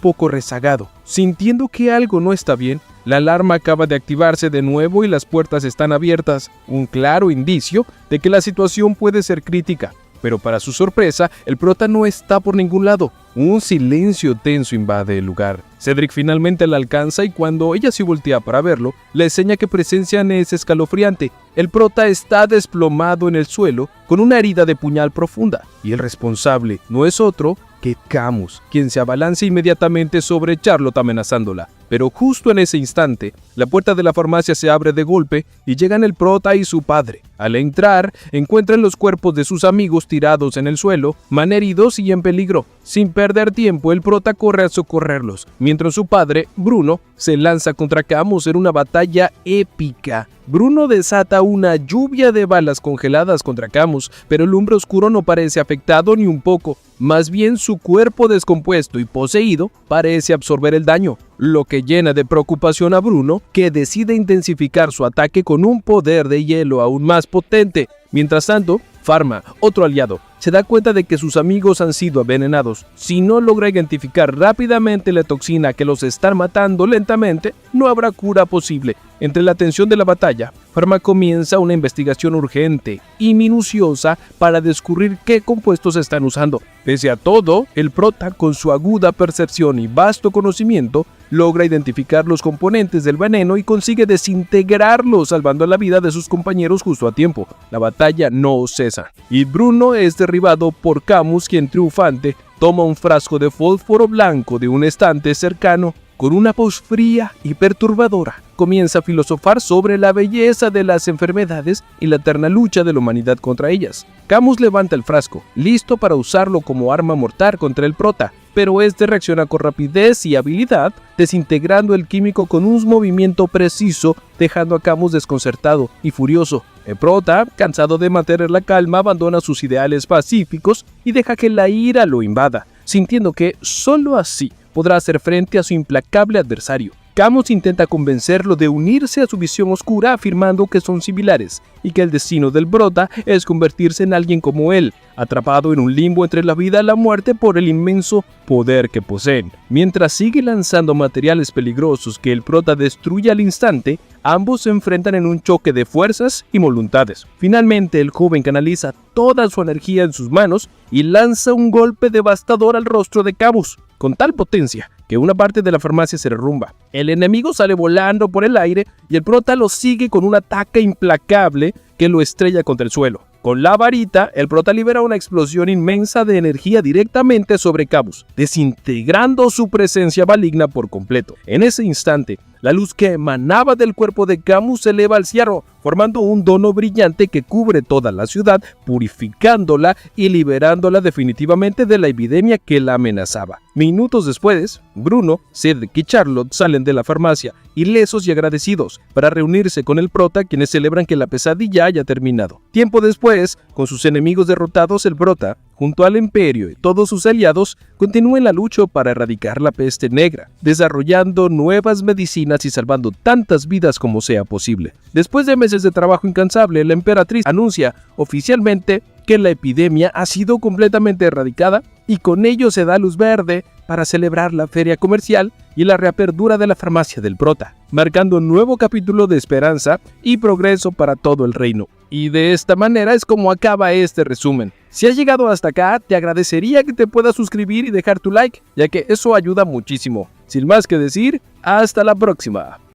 poco rezagado. Sintiendo que algo no está bien, la alarma acaba de activarse de nuevo y las puertas están abiertas, un claro indicio de que la situación puede ser crítica. Pero para su sorpresa, el prota no está por ningún lado. Un silencio tenso invade el lugar. Cedric finalmente la alcanza y cuando ella se voltea para verlo, la escena que presencian es escalofriante. El prota está desplomado en el suelo con una herida de puñal profunda. Y el responsable no es otro que Camus, quien se abalanza inmediatamente sobre Charlotte amenazándola. Pero justo en ese instante, la puerta de la farmacia se abre de golpe y llegan el prota y su padre. Al entrar, encuentran los cuerpos de sus amigos tirados en el suelo, malheridos y en peligro. Sin perder tiempo, el prota corre a socorrerlos, mientras su padre, Bruno, se lanza contra Camus en una batalla épica. Bruno desata una lluvia de balas congeladas contra Camus, pero el hombre oscuro no parece afectado ni un poco. Más bien su cuerpo descompuesto y poseído parece absorber el daño, lo que llena de preocupación a Bruno, que decide intensificar su ataque con un poder de hielo aún más potente. Mientras tanto, Pharma, otro aliado, se da cuenta de que sus amigos han sido envenenados. Si no logra identificar rápidamente la toxina que los está matando lentamente, no habrá cura posible. Entre la tensión de la batalla, Pharma comienza una investigación urgente y minuciosa para descubrir qué compuestos están usando. Pese a todo, el prota, con su aguda percepción y vasto conocimiento, logra identificar los componentes del veneno y consigue desintegrarlos, salvando la vida de sus compañeros justo a tiempo. La batalla no cesa, y Bruno es derribado por Camus, quien triunfante toma un frasco de fósforo blanco de un estante cercano. Con una voz fría y perturbadora, comienza a filosofar sobre la belleza de las enfermedades y la eterna lucha de la humanidad contra ellas. Camus levanta el frasco, listo para usarlo como arma mortal contra el prota, pero este reacciona con rapidez y habilidad, desintegrando el químico con un movimiento preciso, dejando a Camus desconcertado y furioso. El prota, cansado de mantener la calma, abandona sus ideales pacíficos y deja que la ira lo invada, sintiendo que solo así podrá hacer frente a su implacable adversario. Camus intenta convencerlo de unirse a su visión oscura, afirmando que son similares y que el destino del prota es convertirse en alguien como él, atrapado en un limbo entre la vida y la muerte por el inmenso poder que poseen. Mientras sigue lanzando materiales peligrosos que el prota destruye al instante, ambos se enfrentan en un choque de fuerzas y voluntades. Finalmente, el joven canaliza toda su energía en sus manos y lanza un golpe devastador al rostro de Camus, con tal potencia que una parte de la farmacia se derrumba. El enemigo sale volando por el aire y el prota lo sigue con un ataque implacable que lo estrella contra el suelo. Con la varita, el prota libera una explosión inmensa de energía directamente sobre Camus, desintegrando su presencia maligna por completo. En ese instante, la luz que emanaba del cuerpo de Camus se eleva al cielo, formando un dono brillante que cubre toda la ciudad, purificándola y liberándola definitivamente de la epidemia que la amenazaba. Minutos después, Bruno, Cedric y Charlotte salen de la farmacia, ilesos y agradecidos, para reunirse con el prota, quienes celebran que la pesadilla haya terminado. Tiempo después, con sus enemigos derrotados, el prota, junto al Imperio y todos sus aliados, continúa en la lucha para erradicar la peste negra, desarrollando nuevas medicinas y salvando tantas vidas como sea posible. Después de meses de trabajo incansable, la emperatriz anuncia oficialmente que la epidemia ha sido completamente erradicada y con ello se da luz verde para celebrar la feria comercial y la reapertura de la farmacia del prota, marcando un nuevo capítulo de esperanza y progreso para todo el reino. Y de esta manera es como acaba este resumen. Si has llegado hasta acá, te agradecería que te puedas suscribir y dejar tu like, ya que eso ayuda muchísimo. Sin más que decir, hasta la próxima.